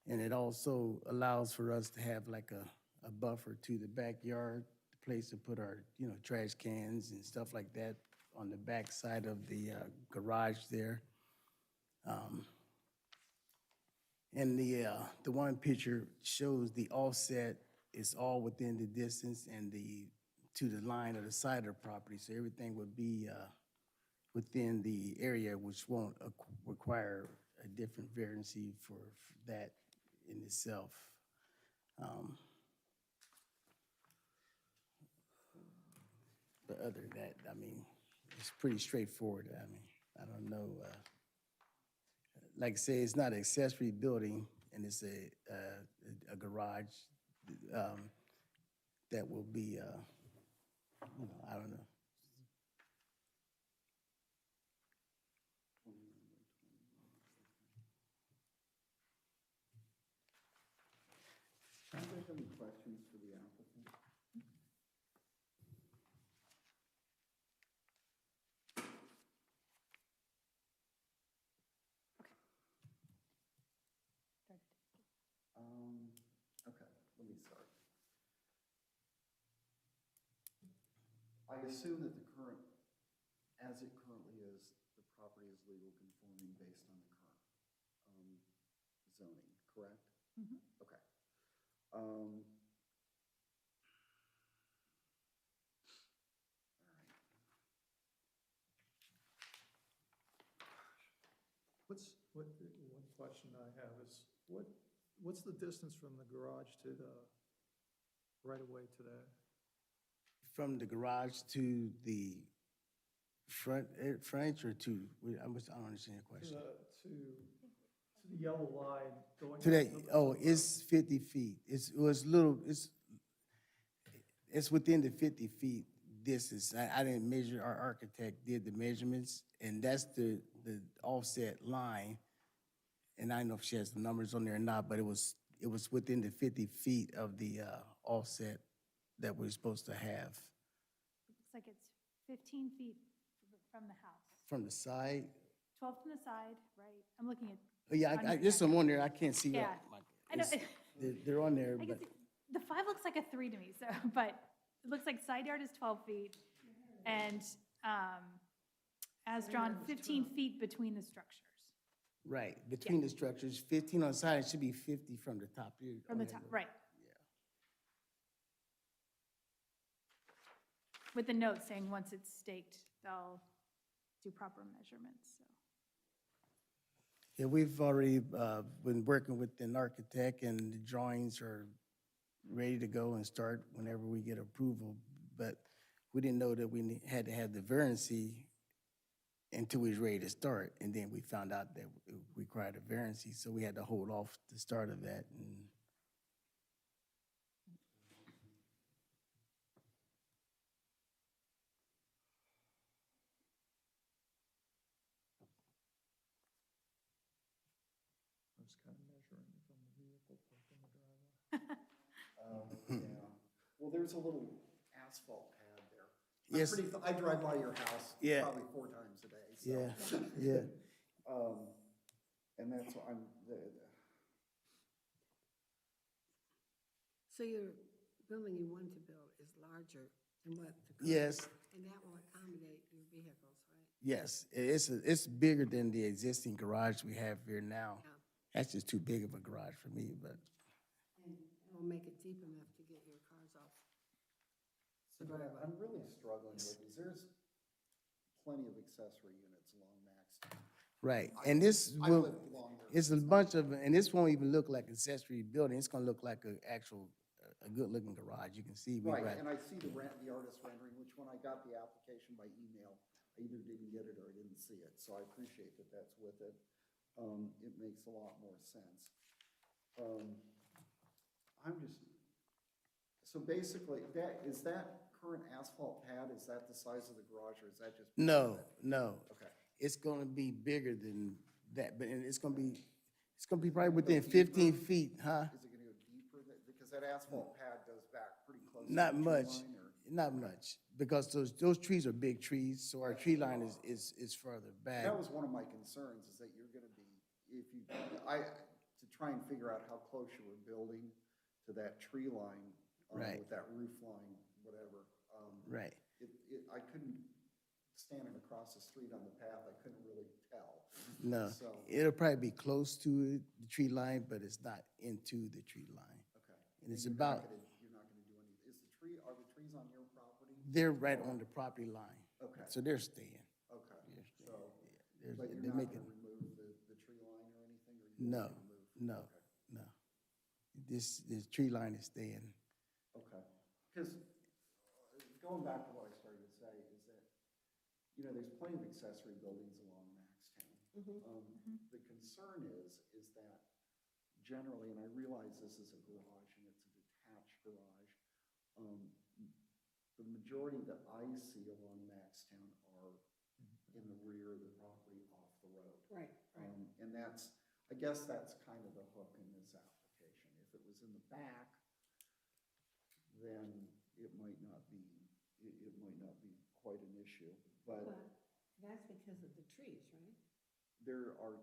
And it also allows for us to have like a buffer to the backyard, a place to put our, trash cans and stuff like that on the back side of the garage there. And the one picture shows the offset is all within the distance and to the line of the side of the property, so everything would be within the area, which won't require a different variancy for that in itself. But other than that, I mean, it's pretty straightforward. I mean, I don't know. Like I say, it's not an accessory building, and it's a garage that will be, I don't know. Do you guys have any questions for the applicant? Okay, let me start. I assume that the current, as it currently is, the property is legal conforming based on the current zoning, correct? Mhm. Okay. One question I have is, what's the distance from the garage to the right of way to the, From the garage to the frontage or to, I don't understand your question. to the yellow line going? To that, out the- oh, it's 50 feet. It's within the 50 feet distance. I didn't measure, our architect did the measurements, and that's the offset line. And I don't know if she has the numbers on there or not, but it was within the 50 feet of the offset that we're supposed to have. Looks like it's 15 feet from the house. From the side? 12 from the side, right? I'm looking at, Oh, yeah, there's some on there, I can't see. Yeah. I know. They're on there, I but, guess the 5 looks like a 3 to me, so, but it looks like side yard is 12 feet, and as drawn, 15 feet between the structures. right, between the structures, 15 on the side, it should be 50 from the top. From the top, right. Yeah. With the note saying once it's staked, they'll do proper measurements, so. Yeah, we've already been working with an architect, and the drawings are ready to go and start whenever we get approval. But we didn't know that we had to have the variancy until we was ready to start. And then we found out that it required a variancy, so we had to hold off the start of that. And I was kind of measuring from the vehicle parked in the driveway. Yeah. Well, there's a little asphalt pad there. Yes. I drive by your house Yeah. probably 4 times a day, so. yeah, yeah. And that's, So your building you want to build is larger than what the current? Yes, And that will accommodate your vehicles, right? yes. It's bigger than the existing garage we have here now. Yeah. That's just too big of a garage for me, but. And it will make it deep enough to get your cars off the what driveway. I'm really struggling with is there's plenty of accessory units along Maxtown. Right, and this I will, live along there. it's a bunch of, and this won't even look like accessory building, it's gonna look like an actual a good-looking garage. You can see we Right, got, and I see the artist rendering, which when I got the application by email, I either didn't get it or I didn't see it, so I appreciate that that's with it. It makes a lot more sense. So basically, is that current asphalt pad, is that the size of the garage, or is that just? no, no. Okay. It's gonna be bigger than that, but and it's gonna be probably within 15 feet, huh? Is it gonna go deeper, because that asphalt pad goes back pretty close to the Not tree much, line, or? not much, because those trees are big trees, so our tree line is further back. That was one of my concerns, is that you're gonna be, to try and figure out how close you were building to that tree line, Right. with that roof line, whatever. Right, I couldn't, standing across the street on the path, I couldn't really tell. no, So, it'll probably be close to the tree line, but it's not into the tree line. okay. And it's you're not about, you're not gonna do any, are the trees on your property? they're right on the property line, Okay, so they're staying. okay, They're staying, so, yeah. but you're They're not making, gonna remove the tree line or anything, or you no, want to remove? no, Okay. no. This tree line is staying. Okay, because going back to what I started to say is that, there's plenty of accessory buildings along Maxtown. The concern is that generally, and I realize this is a garage and it's a detached garage, the majority that I see along Maxtown are in the rear of the property off the road. Right, right. And I guess that's kind of the hook in this application. If it was in the back, then it might not be quite an issue, but But that's because of the trees, right? there are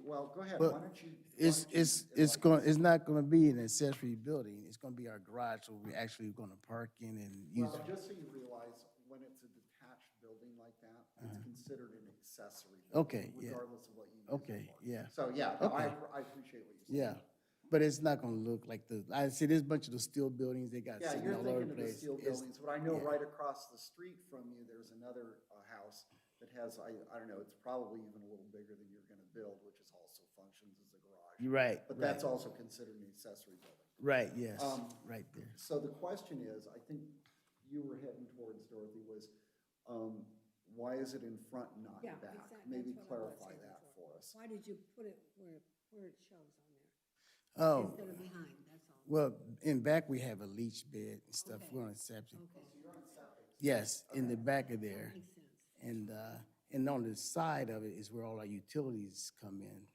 well, go ahead, But why don't you? it's not gonna be an accessory building. It's gonna be our garage, so we're actually gonna park in and use Well, it. just so you realize, when it's a detached building like that, it's considered an accessory Uh-huh. Okay, building, yeah. regardless of what you use it Okay, for. yeah, So, yeah, no, I Okay. appreciate what you're saying. yeah. But it's not gonna look like I see there's a bunch of those steel buildings, they got Yeah, sitting you're all over thinking the of the place. steel It's- buildings, but I know yeah. right across the street from you, there's another house that has, I don't know, it's probably even a little bigger than you're gonna build, which is also functions as a garage. You're right, But right, that's also considered an accessory building. right, yes, right there. So the question is, I think you were heading towards, Dorothy, was, why is it in front and not Yeah, back? exactly. Maybe That's what I was clarify heading that for us. Why did you put it where it shows on there? Oh, Instead of behind, that's all. well, in back, we have a leach bed and stuff, Okay. we're on septic. Okay, Yes, in the back of there. makes sense. And on the side of it is where all our utilities come in.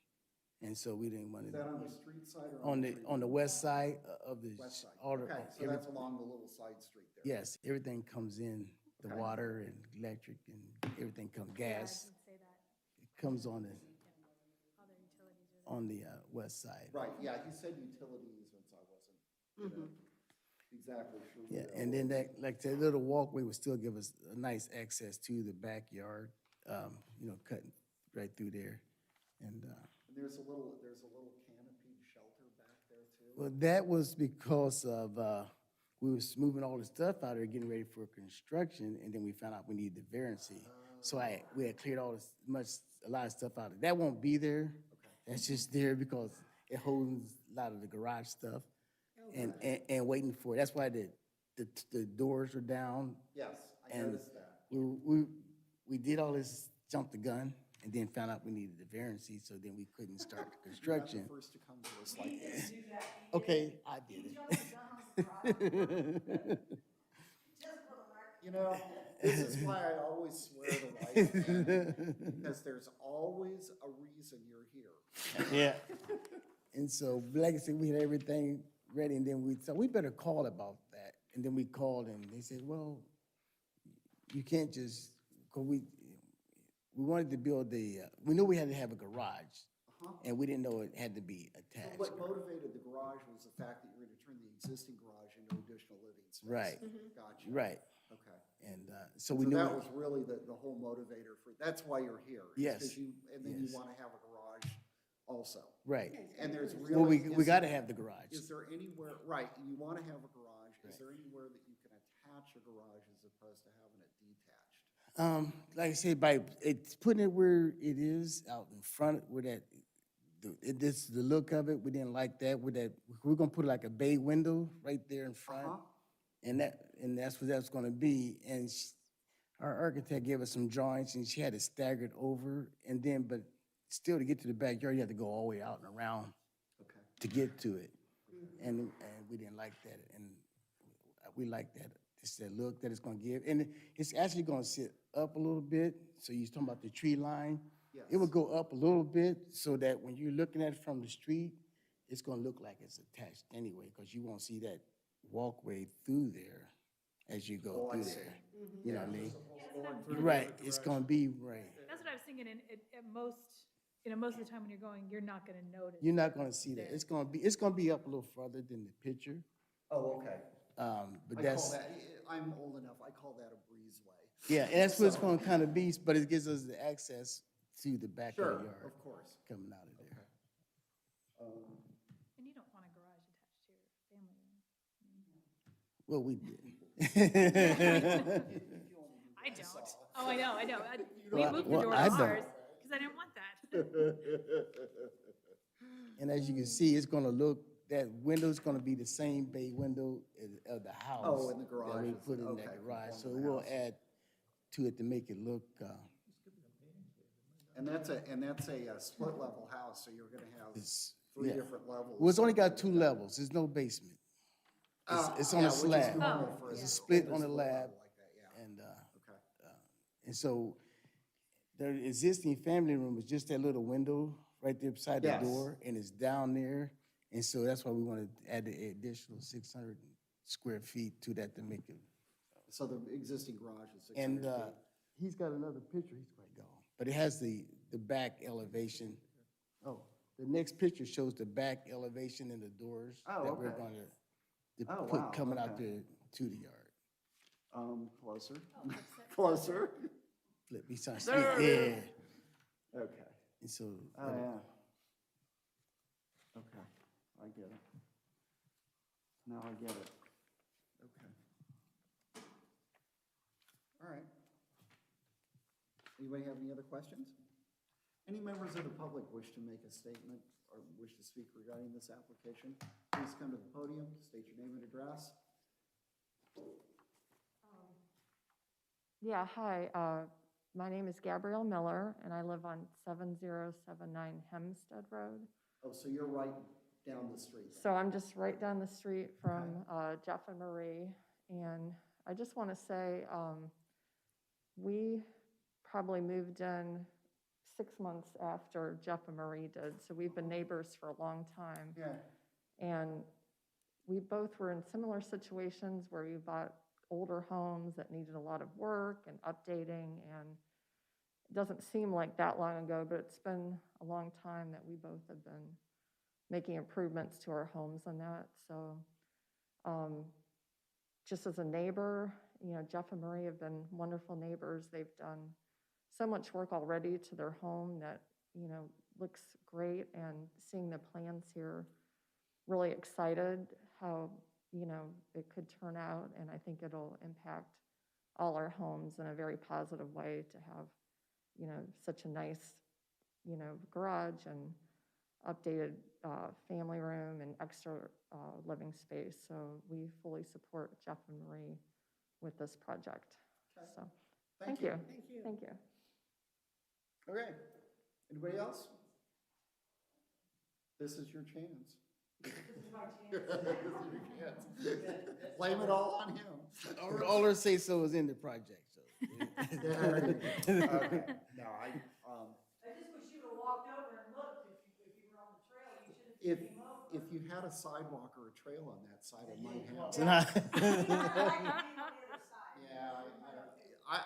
And so we didn't want Is to, that on the street side or on on the, the? on the west side of the. West side, all the- okay, so that's along the little side street there. Yes, everything comes in, the Okay. water and electric and everything comes, Yeah, I gas, didn't say that. it comes on All their utilities are there. on the west side. Right, yeah, he said utility easements, I wasn't exactly sure. Yeah, where and then that, like that little walkway would still give us a nice access to the backyard, cutting right through there. And, And there's a little canopied shelter back there too. well, that was because of, we was moving all the stuff out there, getting ready for construction, and then we found out we needed the variancy. So we had cleared a lot of stuff out. That won't be there. That's just there because it holds a lot of the garage stuff and waiting for it. That's why the doors are down. Yes, I And noticed that. we did all this, jumped the gun, and then found out we needed the variancy, so then we couldn't start the You're not the construction. first to come to us like this. Okay, I did it. This is why I always swear to life, because there's always a reason you're here. Yeah. And so, like I said, we had everything ready, and then we thought, we better call about that. And then we called, and they said, well, you can't just, because we wanted to build we knew we had to have a garage, and we didn't know it had to be So attached. what motivated the garage was the fact that you're going to turn the existing garage into additional living space. Right. Gotcha. Right. Okay. And so we So knew. that was really the whole motivator that's why you're here. is Yes. 'cause and then Yes. you want to have a garage also. Right. And there's Well, really. we got to have the garage. Is there anywhere, right, you want to have a garage, is there anywhere that you can attach a garage as opposed to having it detached? Like I said, by putting it where it is out in front, where the look of it, we didn't like that. With that, we're gonna put like a bay window right there in front. Uh-huh. And that's what that's gonna be. And our architect gave us some drawings and she had it staggered over. And then, but still to get to the backyard, you have to go all the way out and around Okay. to get to it. And we didn't like that. And we like that. It's the look that it's gonna give. And it's actually gonna sit up a little bit. So you're talking about the tree line. It would Yes. go up a little bit so that when you're looking at it from the street, it's gonna look like it's attached anyway, because you won't see that walkway through there as you go Oh, I through see. there. You know what I mean? Going through the Right, other it's direction. gonna be, right. That's what I was thinking, and at most, most of the time when you're going, you're not gonna notice. You're not gonna see that. It's gonna be up a little further than the picture. Oh, okay. But I call that's, that, I'm old enough, I call that a breezeway. yeah, and that's what it's gonna kind of be, but it gives us the access to the back of Sure, the yard of course. coming out of there. And you don't want a garage attached to your family room. Well, we did. I don't. Oh, I know. We Well, moved the well, door I to don't. ours, because I didn't want that. And as you can see, it's gonna look, that window's gonna be the same bay window of the house. Oh, in the That we garages. put in Okay, that garage, so conform it to the will house. add to it to make it look, And that's a split level house, so you're gonna have it's, three yeah. different levels. Well, it's only got 2 levels, there's no basement. It's on Yeah, a which is slab. normal for It's a a split open on the split lab, level like that, yeah. and, Okay. and so the existing family room is just that little window right there beside the Yes. door, and it's down there. And so that's why we want to add the additional 600 square feet to that to make it. So the existing garage is 600 And feet. he's got another picture, he's quite gone. But it has the back elevation. Oh, the next picture shows the back elevation and the doors Oh, that we're okay. going to Oh, put wow, coming out okay. there to the yard. Closer, closer. Flip, he's on There street, it yeah. Okay. And so, Oh, yeah. Okay, I get it. Now I get it. Okay. All right. Anybody have any other questions? Any members of the public wish to make a statement or wish to speak regarding this application? Please come to the podium, state your name and address. Yeah, hi. My name is Gabrielle Miller, and I live on 7079 Hempstead Road. Oh, so you're right down the street. then? So I'm just right down the street from Jeff and Marie. And I just want to say, we probably moved in 6 months after Jeff and Marie did. So we've been neighbors for a long time. Yeah, And we both were in similar situations where we bought older homes that needed a lot of work and updating, and it doesn't seem like that long ago, but it's been a long time that we both have been making improvements to our homes and that. So just as a neighbor, Jeff and Marie have been wonderful neighbors. They've done so much work already to their home that, looks great, and seeing the plans here, really excited how, it could turn out, and I think it'll impact all our homes in a very positive way to have, such a nice, garage and updated family room and extra living space. So we fully support Jeff and Marie with this project. Okay. So, thank thank you. Thank you. Thank you. okay. Anybody else? This is your chance. This is my chance. Blame it all on him. All her say so is in the project, so. Okay. No, I just wish you would've walked over and looked if you were on the trail, you should've if, if you had a sidewalk or a trail on that side of my house. Yeah,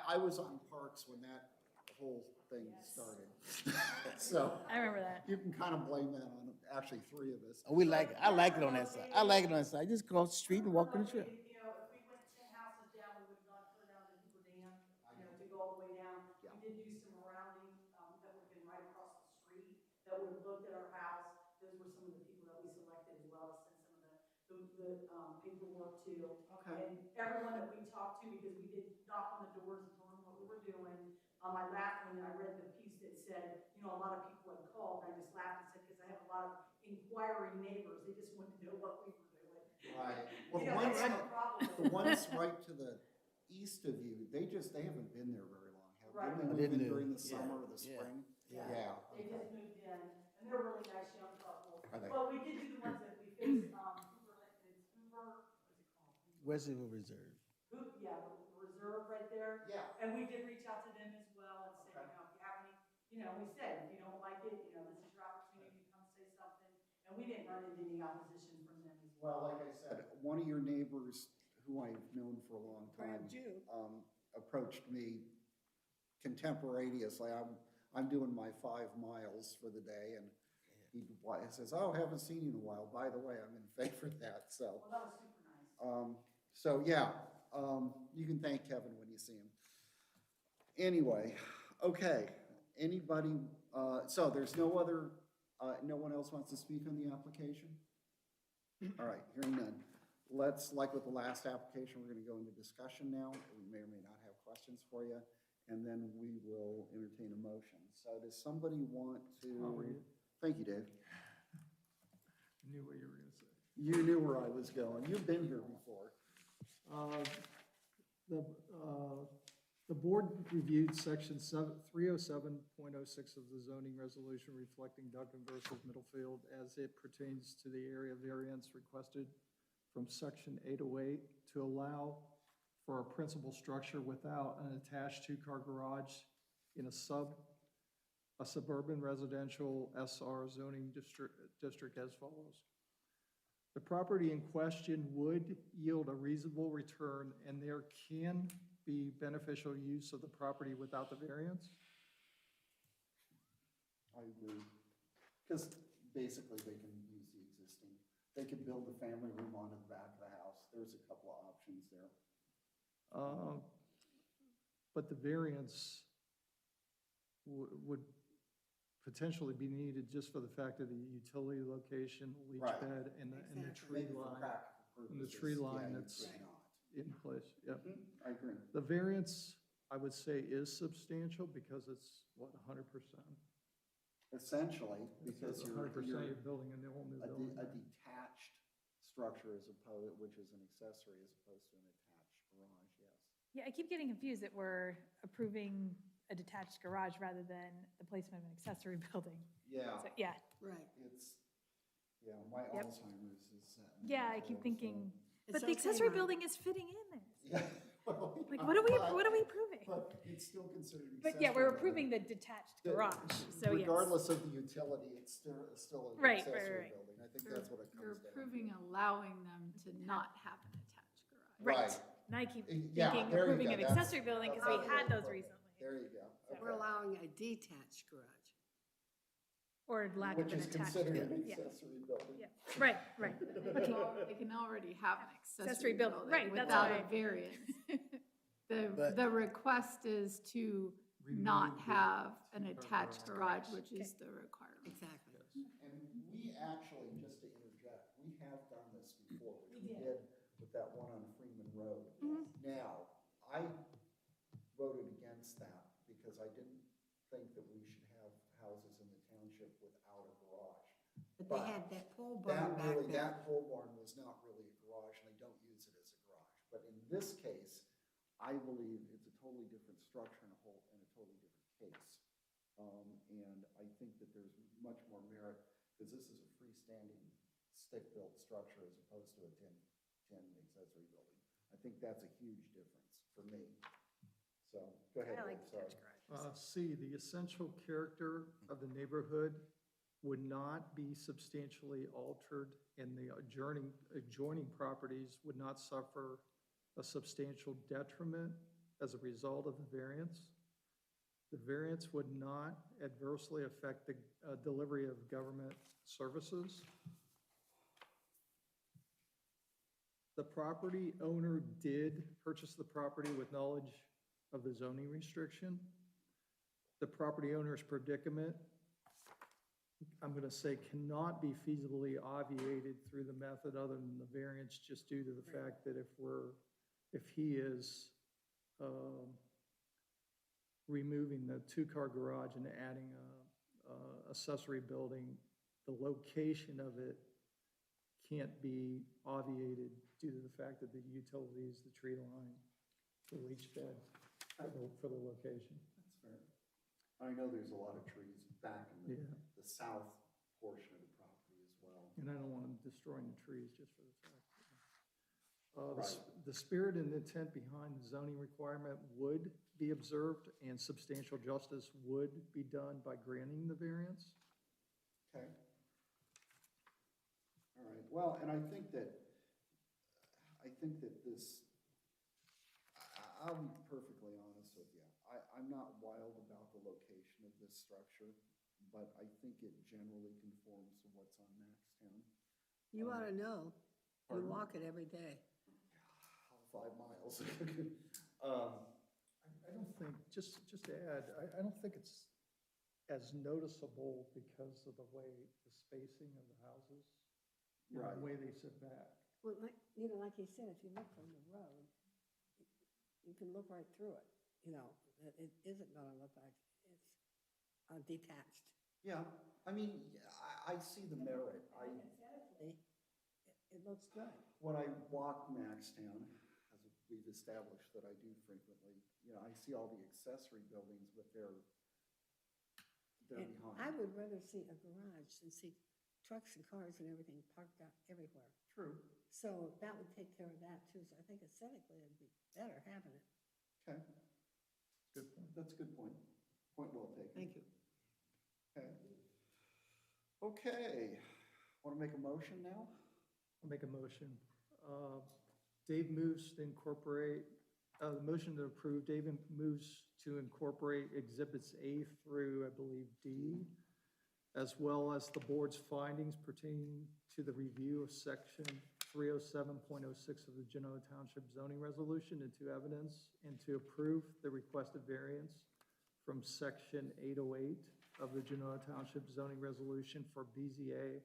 I was on Parks when that whole thing started. So I remember that. you can kind of blame that on, actually, three of us. We like it, I like it on that side, I like it on that side, just cross the street and walk on the trail. If we went 10 houses down, we would not go down to Hoover Dam, to go all the way down. Yeah. We did do some rounding, that would've been right across the street, that would've looked at our house. Those were some of the people that we selected as well to send some of the paperwork to. Okay. And everyone that we talked to, because we did knock on the doors and told them what we were doing, I laughed when I read the piece that said, a lot of people had called, and I just laughed and said, because I have lot of inquiring neighbors, they just wanted to know what we were doing. Right. Well, You the know, they ones, have a problem with the ones right to the east of you, they haven't been there very long, have Right. they? Oh, They they moved in new. during the Yeah. summer or the Yeah. spring? Yeah. Yeah, They okay. just moved in, and they're a really nice young couple. Are they? Well, we did do the ones that we faced, Hoover, it's Hoover, what's it called? Westerville Reserve. Yeah, the reserve right there. Yeah. And we did reach out to them as well and said, Okay. you know, if you have any, you know, we said, if you don't like it, you know, this is your opportunity to come say something. And we didn't run into any opposition from them as well. Well, like I said, one of your neighbors, who I've known for a long time, Brad Jew. approached me contemporaneously. I'm doing my 5 miles for the day, and he says, "Oh, haven't seen you in a while. By the way, I'm in favor of that." So, Well, that was super nice. you can thank Kevin when you see him. Anyway, okay. Anybody? So there's no other. No one else wants to speak on the application? All right, hearing none. Let's, like with the last application, we're going to go into discussion now. We may or may not have questions for you, and then we will entertain a motion. So does somebody want to? I'll read it. Thank you, Dave. I knew what you were gonna say. You knew where I was going. You've been here before. The board reviewed section 307.06 of the zoning resolution reflecting Duncan versus Middlefield as it pertains to the area variance requested from section 808 to allow for a principal structure without an attached 2-car garage in a suburban residential SR zoning district as follows. The property in question would yield a reasonable return, and there can be beneficial use of the property without the variance. I agree. Because basically they can use the existing. They could build a family room onto the back of the house. There's a couple of options there. But the variance would potentially be needed just for the fact of the utility location, leach Right. bed, and the tree Maybe for line practical and the purposes, tree yeah, line you that's could not. in place, yep. I agree. The variance, I would say, is substantial because it's, what, 100%? Essentially, because It's you're 100% you're building a whole new building. a detached structure as opposed, which is an accessory as opposed to an attached garage, yes. Yeah, I keep getting confused that we're approving a detached garage rather than the placement of an accessory building. Yeah, So, yeah, Right. it's, yeah, my Yep. Alzheimer's is. yeah, I keep thinking, It's but the okay, accessory Mike. building is fitting in there. Yeah. well, Like, yeah, what are we but- approving? But it's still considered accessory. But yeah, we're building. approving the detached The- garage, so yes. Regardless of the utility, it's still an Right, accessory right. building. I think that's what it You're comes down to. approving allowing them to not have an attached garage. Right, and I keep Yeah, thinking there you approving go. an That's- accessory building because that's we how had it those works. recently. There you go. We're Okay. allowing a detached garage. Or lack of Which an is attached. considered an Yeah, accessory building. yeah, right, right. They can already have an Accessory accessory building, building right, that's without a why- variance. But- The request is to not Remove the have an two-car attached garage. garage, which is the requirement. Exactly. And we actually, just to interject, we have done this before, which we did with that one on Freeman Road. Now, I voted against that because I didn't think that we should have houses in the township without a garage. But But they had that pole That barn back really, there. that pole barn was not really a garage, and they don't use it as a garage. But in this case, I believe it's a totally different structure and a totally different case. And I think that there's much more merit, because this is a freestanding stick-built structure as opposed to a tin accessory building. I think that's a huge difference for me. So, go ahead, I like Dave, sorry. detached garages. C, the essential character of the neighborhood would not be substantially altered, and the adjoining properties would not suffer a substantial detriment as a result of the variance. The variance would not adversely affect the delivery of government services. The property owner did purchase the property with knowledge of the zoning restriction. The property owner's predicament, I'm going to say, cannot be feasibly obviated through the method other than the variance, just due to the fact that if he is removing the 2-car garage and adding a accessory building, the location of it can't be obviated due to the fact that the utility is the tree line, the leach bed for the location. That's fair. I know there's a lot of trees back in Yeah. the south portion of the property as well. And I don't want them destroying the trees just for the fact. Right. The spirit and intent behind the zoning requirement would be observed and substantial justice would be done by granting the variance. Okay. All right, well, and I think that this, I'll be perfectly honest with you. I'm not wild about the location of this structure, but I think it generally conforms to what's on Maxtown. You ought to know. You Pardon? walk it every day. 5 miles. I don't think, just to add, I don't think it's as noticeable because of the way, the spacing of the houses. And Right. the way they sit back. Well, like you said, if you look from the road, you can look right through it. It isn't gonna look like it's detached. Yeah, I mean, I see the merit. Aesthetically, it looks good. When I walk Maxtown, as we've established that I do frequently, I see all the accessory buildings, but they're And behind. I would rather see a garage than see trucks and cars and everything parked out everywhere. True. So that would take care of that too. So I think aesthetically it'd be better having it. Okay, Good point. that's a good point. Point well taken. Thank you. Okay. Okay, want to make a motion now? I'll make a motion. Dave moves to incorporate, the motion to approve, Dave moves to incorporate exhibits A through, I believe, D, as well as the board's findings pertaining to the review of section 307.06 of the Genoa Township zoning resolution into evidence, and to approve the requested variance from section 808 of the Genoa Township zoning resolution for BZA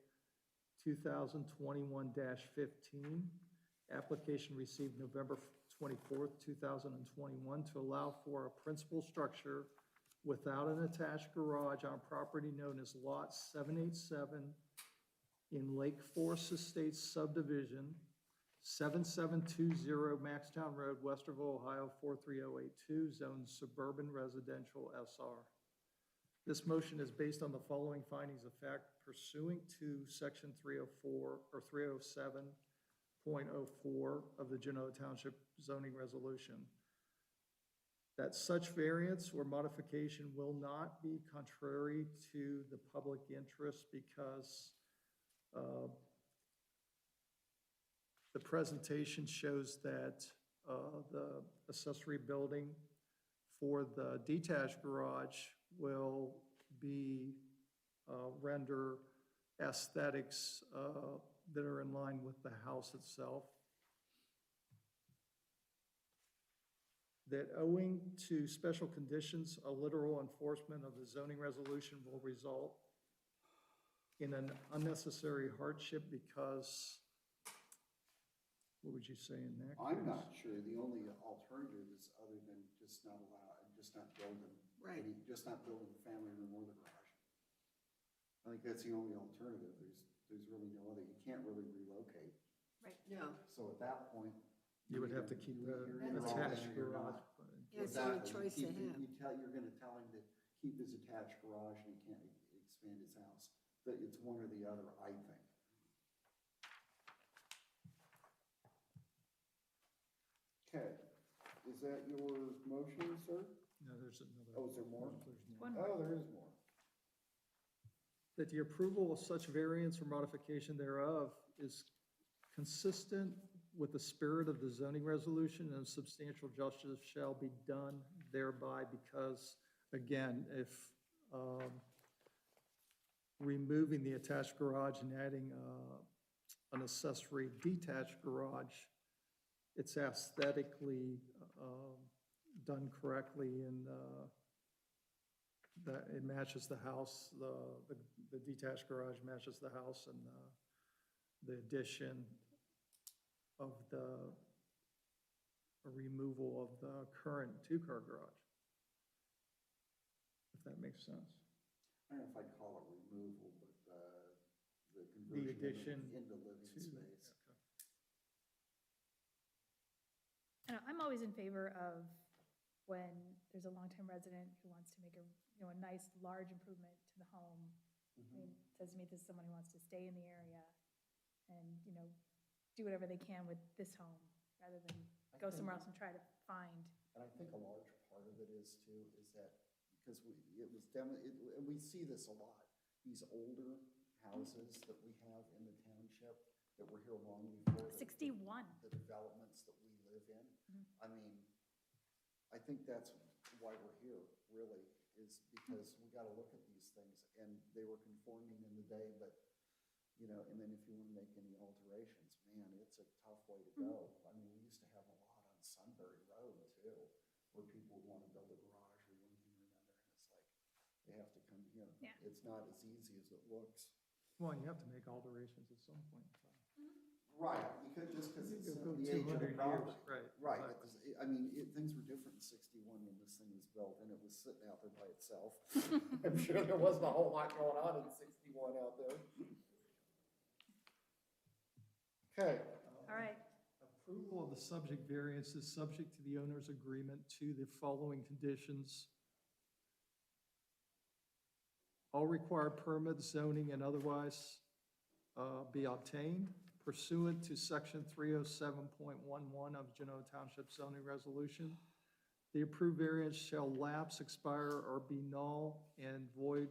2021-15. Application received November 24th, 2021, to allow for a principal structure without an attached garage on property known as Lot 787 in Lake Forest Estates Subdivision, 7720 Maxtown Road, Westerville, Ohio 43082, Zone Suburban Residential SR. This motion is based on the following findings of fact pursuant to section 304 or 307.04 of the Genoa Township zoning resolution. That such variance or modification will not be contrary to the public interest because the presentation shows that the accessory building for the detached garage will be render aesthetics that are in line with the house itself. That owing to special conditions, a literal enforcement of the zoning resolution will result in an unnecessary hardship because, what would you say in that case? I'm not sure. The only alternative is other than just not building. Right. Just not building the family room or the garage. I think that's the only alternative. There's really no other. You can't really relocate. Right. No. So at that point. You would have to keep the you're either all attached in or you're garage. not. Yeah, it's the only Exactly. choice they have. You're gonna tell him to keep his attached garage and he can't expand his house. But it's one or the other, I think. Okay, is that your motion, sir? No, there's another. Oh, is there more? There's more. One more. Oh, there is more. That the approval of such variance or modification thereof is consistent with the spirit of the zoning resolution, and substantial justice shall be done thereby because, again, if removing the attached garage and adding an accessory detached garage, it's aesthetically done correctly and that it matches the house, the detached garage matches the house, and the addition of the removal of the current two-car garage, if that makes sense. I don't know if I'd call it removal, but the conversion addition into living to- space. I know, I'm always in favor of when there's a longtime resident who wants to make a, a nice, large improvement to the home. I mean, says to me, this is someone who wants to stay in the area and, do whatever they can with this home, rather than go somewhere else and try to find. And I think a large part of it is too, is that because and we see this a lot, these older houses that we have in the township that were here long before. 61. The developments that we live in. Mhm. I mean, I think that's why we're here, really, is because we gotta look at these things, and they were conforming in the day, but, and then if you wanna make any alterations, man, it's a tough way to go. I mean, we used to have a lot on Sunbury Road, too, where people would wanna build a garage or one thing or another, and it's like, they have to come here. Yeah. It's not as easy as it looks. Well, you have to make alterations at some point in time. Right, just because it's You go the age of the 200 property. years, right, Right, exactly. I mean, things were different in 61 when this thing was built, and it was sitting out there by itself. I'm sure there wasn't a whole lot going on in 61 out there. Okay. All right. Approval of the subject variance is subject to the owner's agreement to the following conditions. All required permits, zoning, and otherwise be obtained pursuant to section 307.11 of Genoa Township zoning resolution. The approved variance shall lapse, expire, or be null and void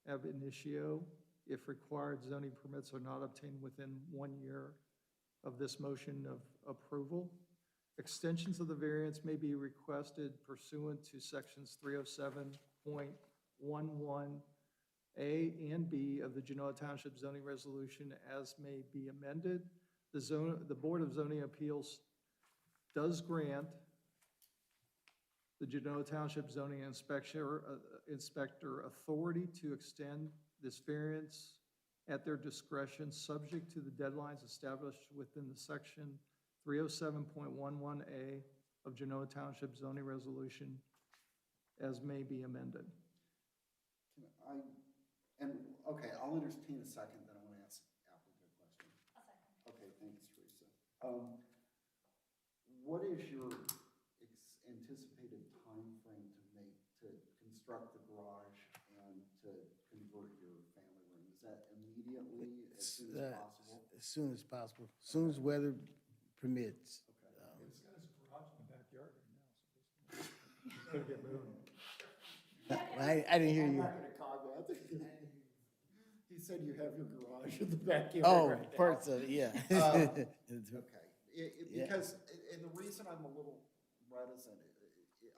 ab initio if required zoning permits are not obtained within 1 year of this motion of approval. Extensions of the variance may be requested pursuant to sections 307.11A and B of the Genoa Township zoning resolution as may be amended. The Board of Zoning Appeals does grant the Genoa Township zoning inspector authority to extend this variance at their discretion, subject to the deadlines established within the section 307.11A of Genoa Township zoning resolution as may be amended. Okay, I'll entertain a second, then I want to ask applicant a question. Okay, thanks, Teresa. What is your anticipated timeframe to construct the garage and to convert your family room? Is that immediately, as soon as possible? As soon as possible, as soon as weather permits. Okay. He's got his garage in the backyard right now, so it's gonna get moving. I didn't hear I'm you. not gonna comment. He said you have your garage in the backyard. Oh, right now. parts of it, yeah. Okay, Yeah. because, and the reason I'm a little reticent,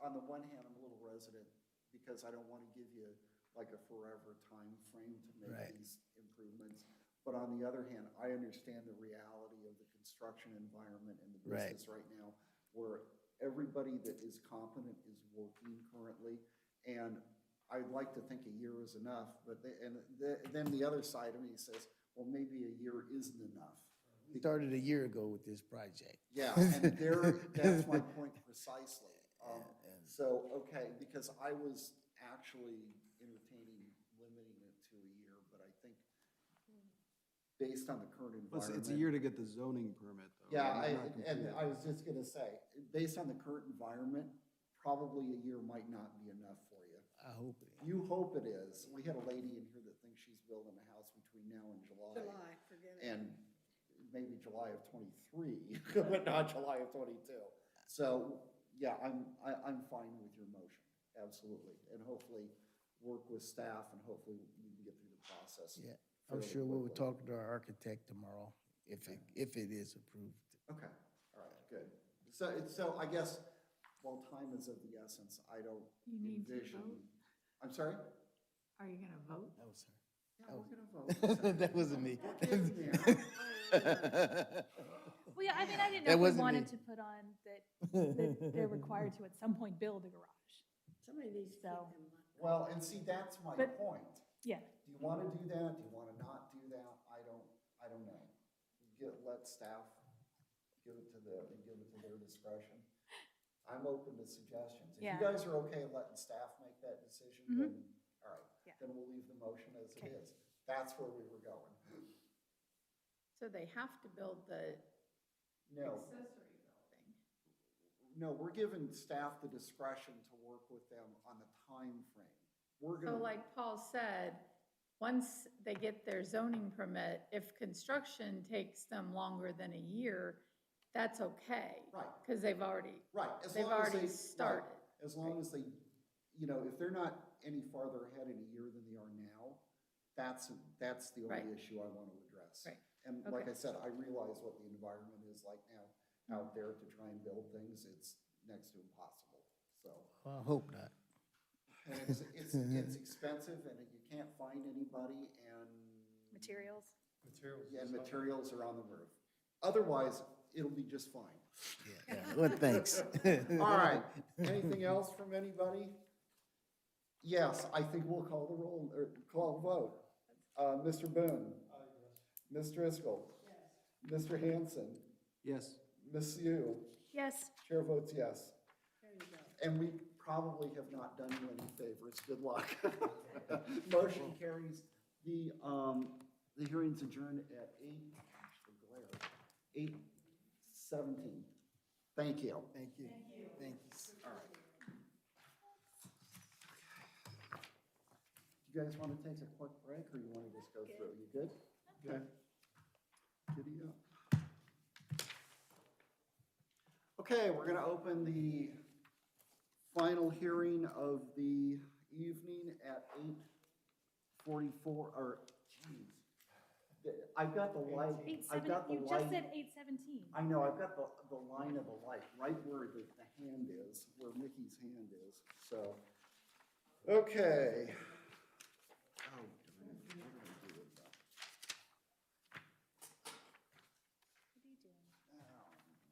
on the one hand, I'm a little reticent because I don't want to give you like a forever time frame to make Right. these improvements. But on the other hand, I understand the reality of the construction environment and the Right. business right now, where everybody that is competent is working currently. And I'd like to think a year is enough, but then the other side of me says, well, maybe a year isn't enough. We started a year ago with this project. Yeah, and that's my point precisely. And- Okay, because I was actually entertaining limiting it to a year, but I think based on the current environment. It's a year to get the zoning permit, though. Yeah, not and complete. I was just gonna say, based on the current environment, probably a year might not be enough for you. I hope it is. You hope it is. We had a lady in here that thinks she's building a house between now and July. Forget it. And maybe July of '23, but not July of '22. So, yeah, I'm fine with your motion, absolutely. And hopefully work with staff and hopefully we can get through the process. Yeah, I'm fairly sure we will quickly. talk to our architect tomorrow if it is approved. Okay, all right, good. So I guess, while time is of the essence, I don't You need to envision. vote? I'm sorry? Are you going to vote? That was her. Yeah, we're gonna vote. That wasn't me. We're getting there. Well, yeah, I mean, I didn't That know if we wasn't wanted me. to put on that they're required to at some point build a garage. Somebody needs to keep So- them. Well, and see, that's my But- point. Yeah. Do you want to do that? Do you want to not do that? I don't know. Let staff give it to their discretion. I'm open to suggestions. If you Yeah. guys are okay letting staff make that decision, Mhm. then, all right, Yeah. then we'll leave the motion as it Okay. is. That's where we were going. So they have to build the No, accessory building. no, we're giving staff the discretion to work with them on the time frame. We're So gonna, like Paul said, once they get their zoning permit, if construction takes them longer than a year, that's okay. Right. Because they've already, right, as they've long as already they. started. Right, as long as they, if they're not any farther ahead in a year than they are now, that's the Right. only issue I want to address. Right. And like Okay. I said, I realize what the environment is like now out there to try and build things. It's next to impossible, so. I hope not. And it's expensive and you can't find anybody and. Materials. And materials are on the roof. Otherwise, it'll be just fine. Yeah. Well, thanks. All right, anything else from anybody? Yes, I think we'll call the roll, or call the vote. Mr. Boone? Ms. Driscoll? Yes. Mr. Hanson? Yes. Ms. Yu? Yes. Chair votes yes. There you go. And we probably have not done you any favors. Good luck. Motion carries. The hearing's adjourned at 8:17. Thank you. Thank you. Thank you. All right. You guys want to take a quick break, or you want to just go through? You good? Okay. Giddy up. Okay, we're going to open the final hearing of the evening at 8:44, or, geez. I've got the light, I've got the You light. just said 8:17. I know, I've got the line of the light right where the hand is, where Mickey's hand is, so. Okay. Oh, darn it, what do I do with that? What are you doing? Oh,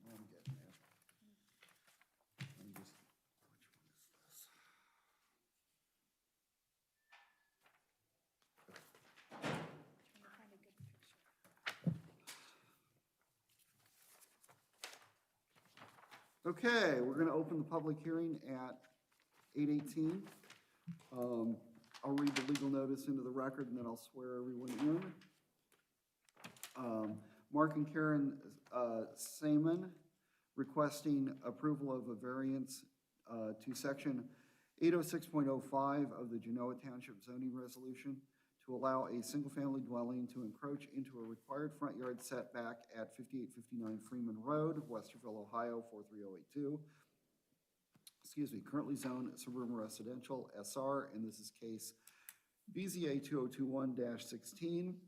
I'm getting there. Let me just, which one is this? Trying to find a good picture. Okay, we're going to open the public hearing at 8:18. I'll read the legal notice into the record, and then I'll swear everyone in. Mark and Karen Seaman requesting approval of a variance to section 806.05 of the Genoa Township zoning resolution to allow a single-family dwelling to encroach into a required front yard setback at 5859 Freeman Road, Westerville, Ohio, 43082. Excuse me, currently zoned suburban residential, SR, and this is case BZA 2021-16.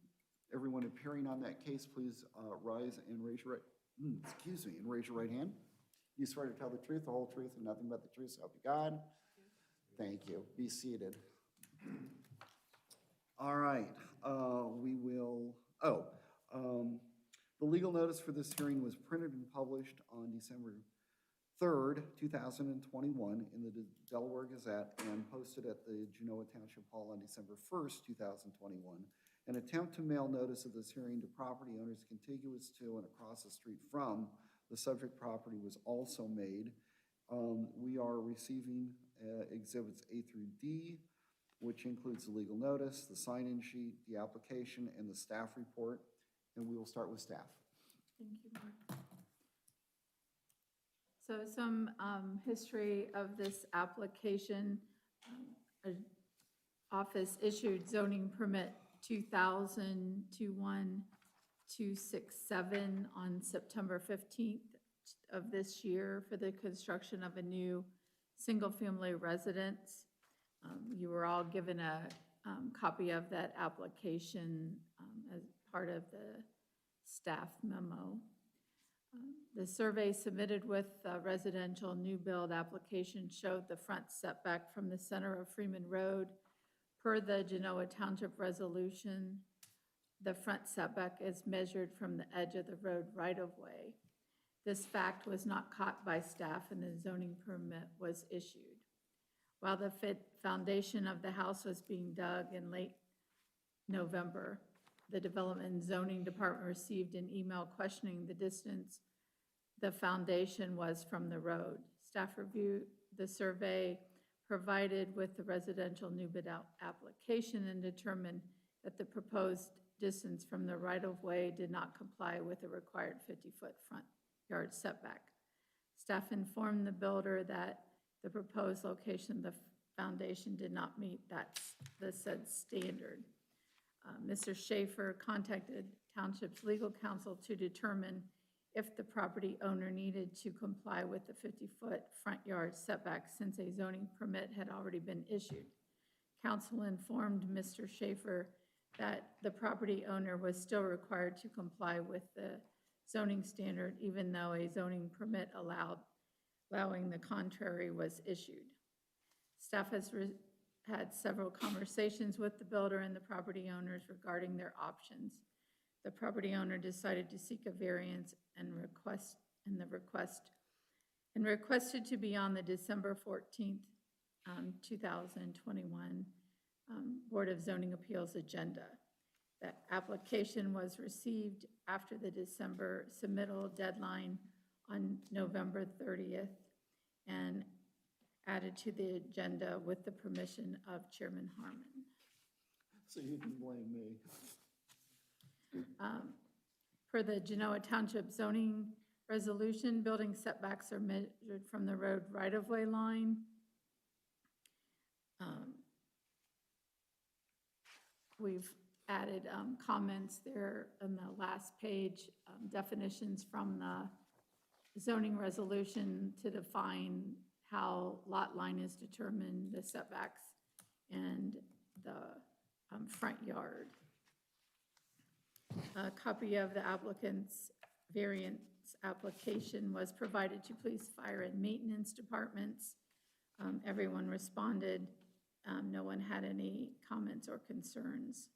Everyone appearing on that case, please rise and raise your right hand. You swear to tell the truth, the whole truth, and nothing but the truth, so help you God? Thank you. Be seated. All right, the legal notice for this hearing was printed and published on December 3rd, 2021 in the Delaware Gazette and posted at the Genoa Township Hall on December 1st, 2021. An attempt to mail notice of this hearing to property owners contiguous to and across the street from the subject property was also made. We are receiving exhibits A through D, which includes the legal notice, the sign-in sheet, the application, and the staff report. And we will start with staff. Thank you, Mark. So some history of this application. Office issued zoning permit 2000-21267 on September 15th of this year for the construction of a new single-family residence. You were all given a copy of that application as part of the staff memo. The survey submitted with the residential new build application showed the front setback from the center of Freeman Road. Per the Genoa Township resolution, the front setback is measured from the edge of the road right-of-way. This fact was not caught by staff and the zoning permit was issued. While the foundation of the house was being dug in late November, the Development and Zoning Department received an email questioning the distance the foundation was from the road. Staff reviewed the survey provided with the residential new bid out application and determined that the proposed distance from the right-of-way did not comply with the required 50-foot front yard setback. Staff informed the builder that the proposed location of the foundation did not meet the said standard. Mr. Schaefer contacted Township's legal counsel to determine if the property owner needed to comply with the 50-foot front yard setback since a zoning permit had already been issued. Counsel informed Mr. Schaefer that the property owner was still required to comply with the zoning standard even though a zoning permit allowing the contrary was issued. Staff has had several conversations with the builder and the property owners regarding their options. The property owner decided to seek a variance and requested to be on the December 14th, 2021 Board of Zoning Appeals agenda. The application was received after the December submittal deadline on November 30th and added to the agenda with the permission of Chairman Harmon. So you can blame me. Per the Genoa Township zoning resolution, building setbacks are measured from the road right-of-way line. We've added comments there on the last page, definitions from the zoning resolution to define how lot line is determined, the setbacks, and the front yard. A copy of the applicant's variance application was provided to police, fire, and maintenance departments. Everyone responded. No one had any comments or concerns.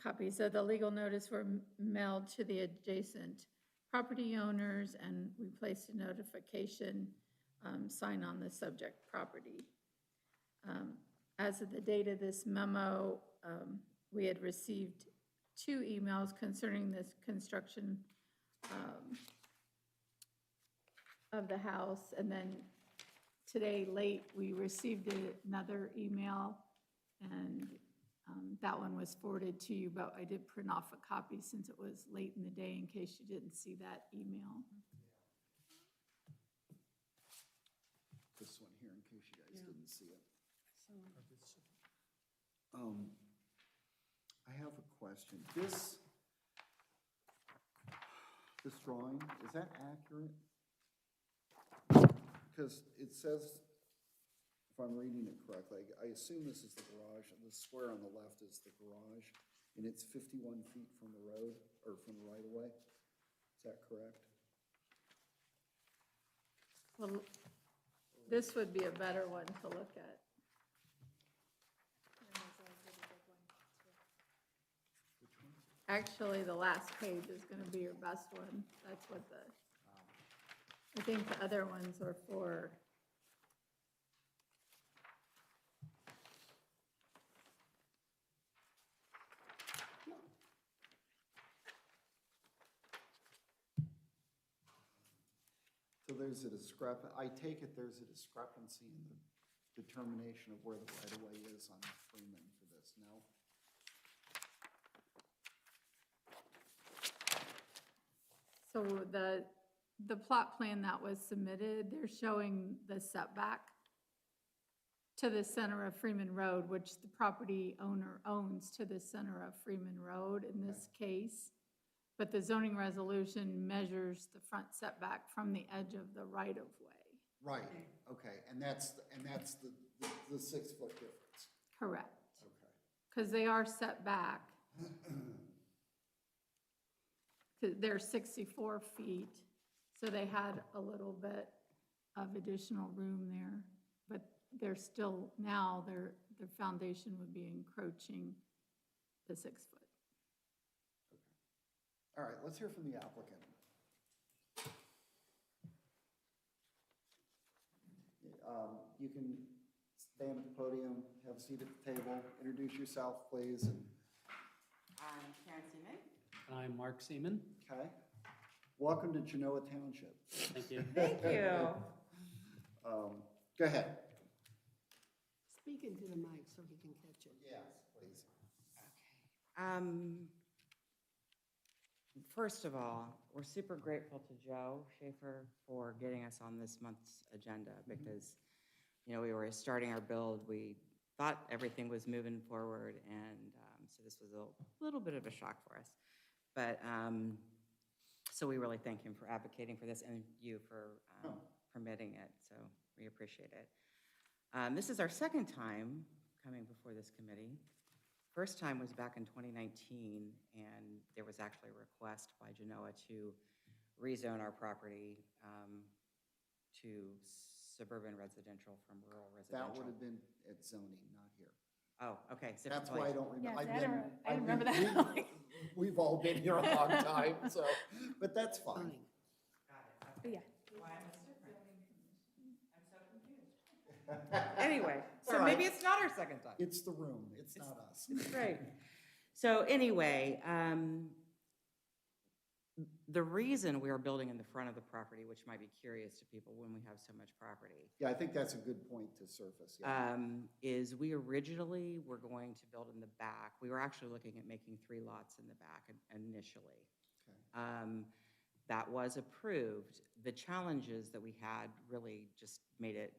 Copies of the legal notice were mailed to the adjacent property owners, and we placed a notification sign on the subject property. As of the date of this memo, we had received 2 emails concerning this construction of the house, and then today late we received another email, and that one was forwarded to you, but I did print off a copy since it was late in the day in case you didn't see that email. This one here, in case you guys didn't see it. So, I have a question. This drawing, is that accurate? Because it says, if I'm reading it correctly, I assume this is the garage, and the square on the left is the garage, and it's 51 feet from the road, or from the right-of-way. Is that correct? Well, this would be a better one to look at. Actually, the last page is going to be your best one. That's what I think the other ones are for. So there's a discrepancy, I take it there's a discrepancy in the determination of where the right-of-way is on Freeman for this, no? So the plot plan that was submitted, they're showing the setback to the center of Freeman Road, which the property owner owns to the center of Freeman Road in this case. But the zoning resolution measures the front setback from the edge of the right-of-way. Right, okay, and that's the 6-foot difference. Correct. Okay. Because they are set back. They're 64 feet, so they had a little bit of additional room there. But they're still, now their foundation would be encroaching the 6 foot. All right, let's hear from the applicant. You can stand at the podium, have a seat at the table, introduce yourself, please. I'm Karen Seaman. And I'm Mark Seaman. Okay. Welcome to Genoa Township. Thank you. Thank you. Go ahead. speak into the mic so he can catch it. Yes, please. First of all, we're super grateful to Joe Schaefer for getting us on this month's agenda because, you know, we were starting our build. We thought everything was moving forward, and so this was a little bit of a shock for us. But so we really thank him for advocating for this and you for permitting it. So we appreciate it. This is our second time coming before this committee. First time was back in 2019, and there was actually a request by Genoa to rezone our property to suburban residential from rural residential. That would have been at zoning, not here. Oh, okay. That's why I don't remember. Yes, I remember that. We've all been here a long time, so, but that's fine. Zoning. But yeah. Why am I different? I'm so confused. Anyway, so All right. maybe it's not our second time. It's the room, it's not us. Right. So anyway, the reason we are building in the front of the property, which might be curious to people when we have so much property, Yeah, I think that's a good point to surface, yeah. is we originally were going to build in the back. We were actually looking at making 3 lots in the back initially. Okay. That was approved. The challenges that we had really just made it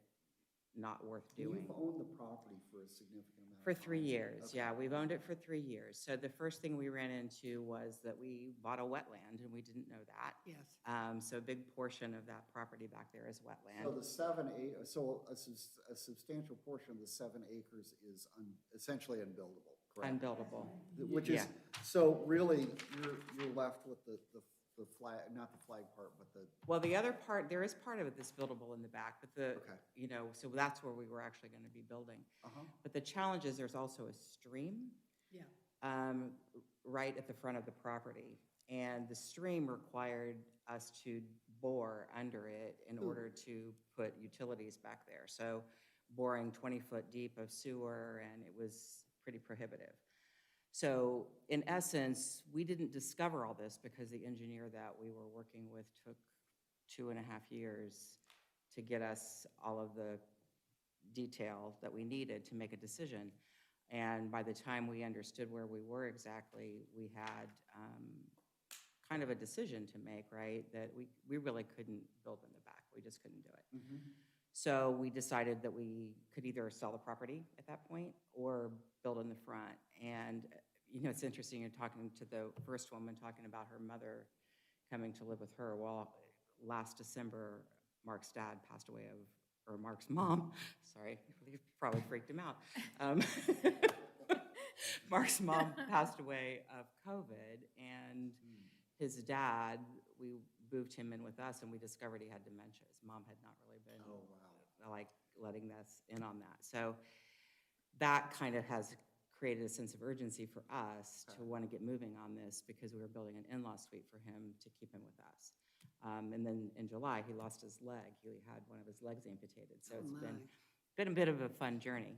not worth doing. You've owned the property for a significant amount of For time. 3 years, Okay. yeah, we've owned it for 3 years. So the first thing we ran into was that we bought a wetland, and we didn't know that. Yes. So a big portion of that property back there is So wetland. a substantial portion of the 7 acres is essentially unbuildable, correct? Unbuildable. Which is, Yeah. so really, you're left with the flag, not the flag part, but the, Well, the other part, there is part of it that's buildable in the back, but Okay. you know, so that's where we were actually going to be building. uh-huh, But the challenge is there's also a stream Yeah. right at the front of the property. And the stream required us to bore under it in order to put utilities back there. So boring 20-foot deep of sewer, and it was pretty prohibitive. So in essence, we didn't discover all this because the engineer that we were working with took 2.5 years to get us all of the detail that we needed to make a decision. And by the time we understood where we were exactly, we had kind of a decision to make, right? That we really couldn't build in the back. We just couldn't do it. So we decided that we could either sell the property at that point or build in the front. And, you know, it's interesting, you're talking to the first woman, talking about her mother coming to live with her. Well, last December, Mark's dad passed away or Mark's mom, sorry, you probably freaked him out. Mark's mom passed away of COVID, and his dad, we moved him in with us, and we discovered he had dementia. His mom had not really been like letting us in on that. So that kind of has created a sense of urgency for us to want to get moving on this because we were building an in-law suite for him to keep him with us. And then in July, he lost his leg. He had one of his legs amputated. So it's been a bit of a fun journey.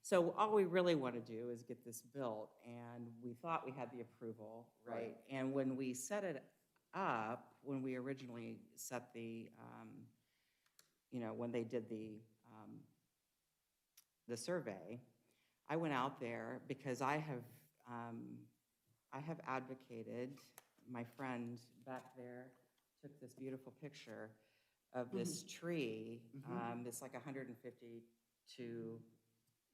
So all we really want to do is get this built, and we thought we had the approval, right? And when we set it up, when we originally set the, you know, when they did the survey, I went out there because I have advocated, my friend back there took this beautiful picture of this tree, it's like 150 to,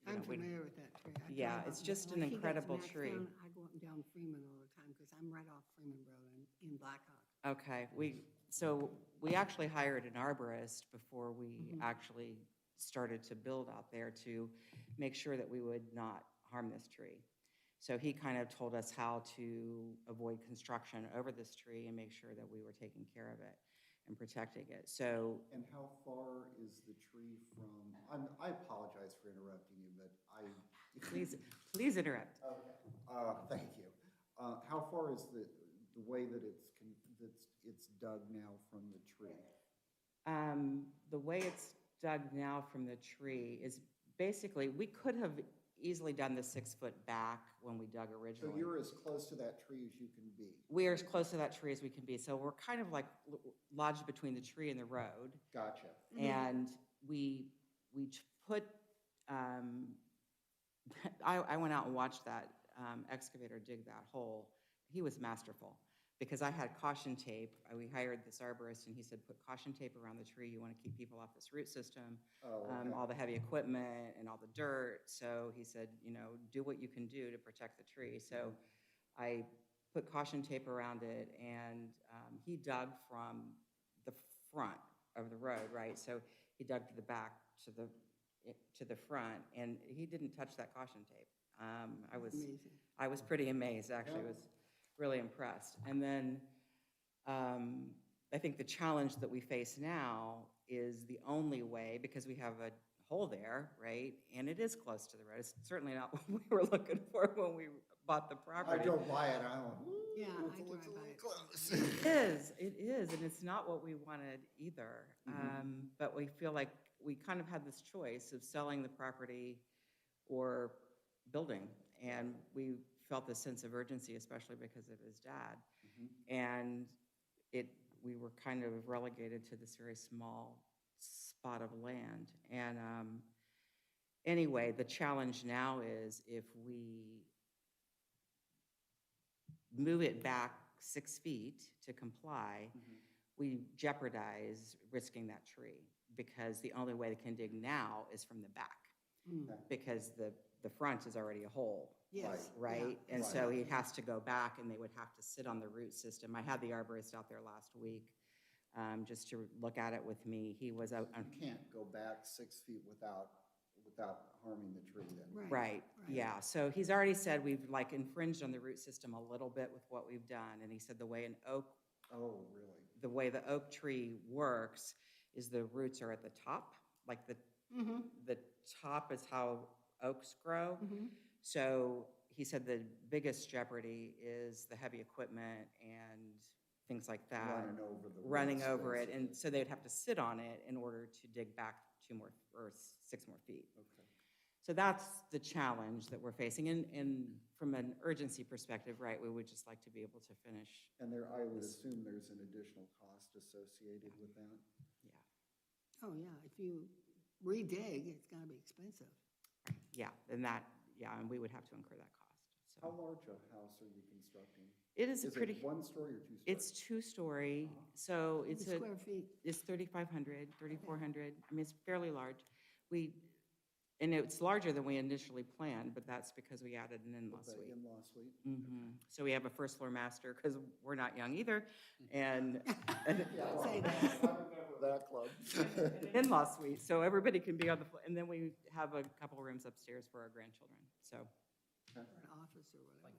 I'm familiar with that tree. I yeah, drive it's up just that. an Like he gets incredible tree. Maxtown, I go up and down Freeman all the time because I'm right off Freeman Road in Blackhawk. Okay, so we actually hired an arborist before we actually started to build out there to make sure that we would not harm this tree. So he kind of told us how to avoid construction over this tree and make sure that we were taking care of it and protecting it. So, And how far is the tree from, I apologize for interrupting you, but please interrupt. Okay, thank you. How far is the way that it's dug now from the tree? The way it's dug now from the tree is basically, we could have easily done the 6 foot back when we dug originally. So you're as close to that tree as you can be? We are as close to that tree as we can be. So we're kind of like lodged between the tree and the road. Gotcha. And we put, I went out and watched that excavator dig that hole, he was masterful. Because I had caution tape, we hired this arborist, and he said, put caution tape around the tree, you want to keep people off this root system, Oh, okay. all the heavy equipment and all the dirt. So he said, do what you can do to protect the tree. So I put caution tape around it, and he dug from the front of the road, right? So he dug to the back, to the front, and he didn't touch that caution tape. Amazing. I was pretty amazed, actually. I was really impressed. And then I think the challenge that we face now is the only way, because we have a hole there, right? And it is close to the road. It's certainly not what we were looking for when we bought the property. I drove by it, I went, Yeah, ooh, I it looks a drive by little it. close. It is, and it's not what we wanted either. But we feel like we kind of had this choice of selling the property or building. And we felt this sense of urgency, especially because of his dad. And we were kind of relegated to this very small spot of land. And anyway, the challenge now is if we move it back 6 feet to comply, we jeopardize risking that tree, because the only way they can dig now is from the back, because the front is already a hole. Yes. Right? Yeah. And so he has to go back, and they would have to sit on the root system. I had the arborist out there last week just to look at it with me. He was out. You can't go back 6 feet without harming the tree then. Right, yeah. So he's already said we've like infringed on the root system a little bit with what we've done. And he said the way an oak, Oh, really? the way the oak tree works is the roots are at the top, like the top is how oaks grow. So he said the biggest jeopardy is the heavy equipment and things like that. Running over it. And so they'd have to sit on it in order to dig back 2 more or 6 more feet. Okay. So that's the challenge that we're facing. And from an urgency perspective, right, we would just like to be able to finish. And I would assume there's an additional cost associated with that? Yeah. Oh, yeah, if you redig, it's gotta be expensive. Yeah, and we would have to incur that cost. So. How large a house are you constructing? It is Is pretty. it 1 story or 2 stories? It's 2-story, so it's How many square feet? It's 3,500, 3,400. I mean, it's fairly large. And it's larger than we initially planned, but that's because we added an in-law The suite. in-law suite? So we have a first floor master, because we're not young either, and Say that. I'm a member of that club. an in-law suite, so everybody can be on the floor. And then we have a couple rooms upstairs for our grandchildren, so. Or an office or whatever.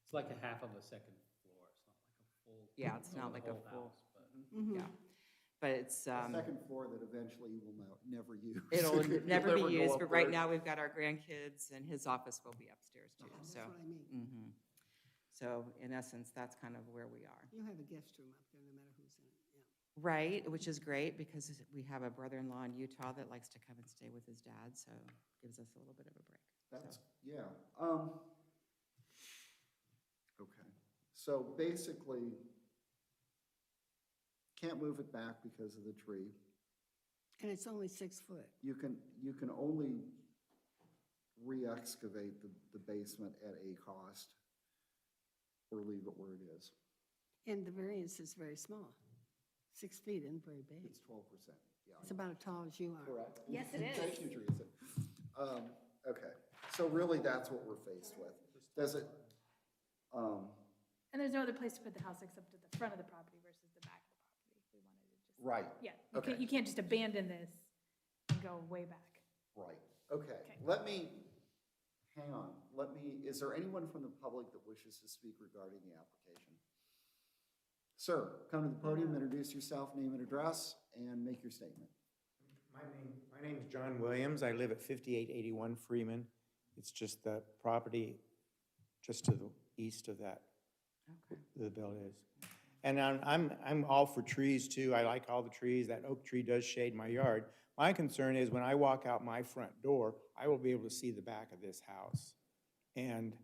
It's like a half of a second floor. It's not like a full. Yeah, it's not the like a whole full, house, but- yeah. But it's, A second floor that eventually you will never use. it'll never You'll be go used, up but right there. now we've got our grandkids, and his office will be upstairs too, That's so. what I mean. So in essence, that's kind of where we are. You have a guest room up there, no matter who's in it, yeah. Right, which is great, because we have a brother-in-law in Utah that likes to come and stay with his dad, so gives us a little bit of a break. That's, yeah. Okay, so basically, can't move it back because of the tree. And it's only 6 foot. You can only re-excavate the basement at a cost or leave it where it is. And the variance is very small. 6 feet isn't very big. It's 12%, yeah. It's about as tall as you are. Correct? Yes, it is. Thank you, Teresa. Okay, so really that's what we're faced with. Does it, And there's no other place to put the house except at the front of the property versus the back of the property. We wanted to just. right, Yeah, Okay. you can't just abandon this and go way back. right, okay. Let me, hang on, is there anyone from the public that wishes to speak regarding the application? Sir, come to the podium, introduce yourself, name and address, and make your statement. My name's John Williams. I live at 5881 Freeman. It's just the property just to the east of that, the bill is. And I'm all for trees too. I like all the trees. That oak tree does shade my yard. My concern is when I walk out my front door, I will be able to see the back of this house. And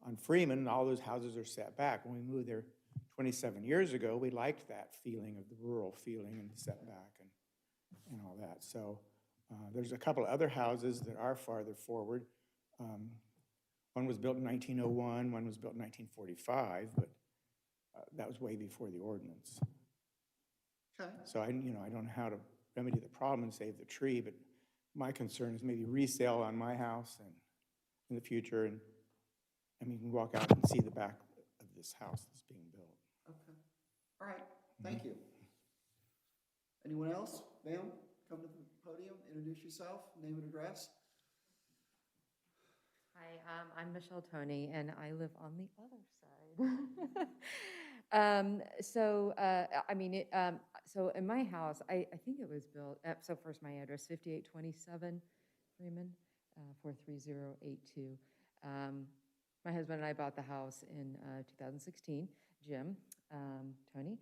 on Freeman, all those houses are set back. When we moved there 27 years ago, we liked that feeling of the rural feeling and the setback and all that. So there's a couple of other houses that are farther forward. One was built in 1901, one was built in 1945, but that was way before the ordinance. Okay. So I don't know how to remedy the problem and save the tree, but my concern is maybe resale on my house and in the future, and you can walk out and see the back of this house that's being built. Okay. All right, thank you. Anyone else? Ma'am, come to the podium, introduce yourself, name and address. Hi, I'm Michelle Toney, and I live on the other side. So in my house, I think it was built, so first my address, 5827 Freeman, 43082. My husband and I bought the house in 2016, Jim Toney.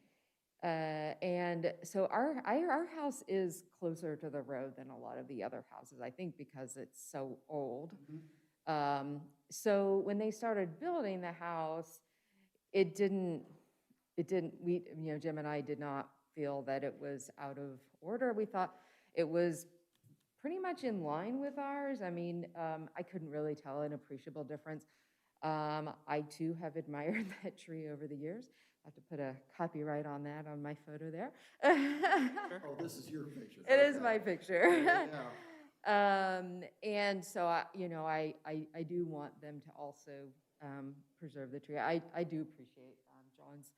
And so our house is closer to the road than a lot of the other houses, I think because it's so old. So when they started building the house, Jim and I did not feel that it was out of order. We thought it was pretty much in line with ours. I couldn't really tell an appreciable difference. I too have admired that tree over the years. I have to put a copyright on that on my photo there. Oh, this is your picture. It is my picture. Yeah. And so, I do want them to also preserve the tree. I do appreciate John's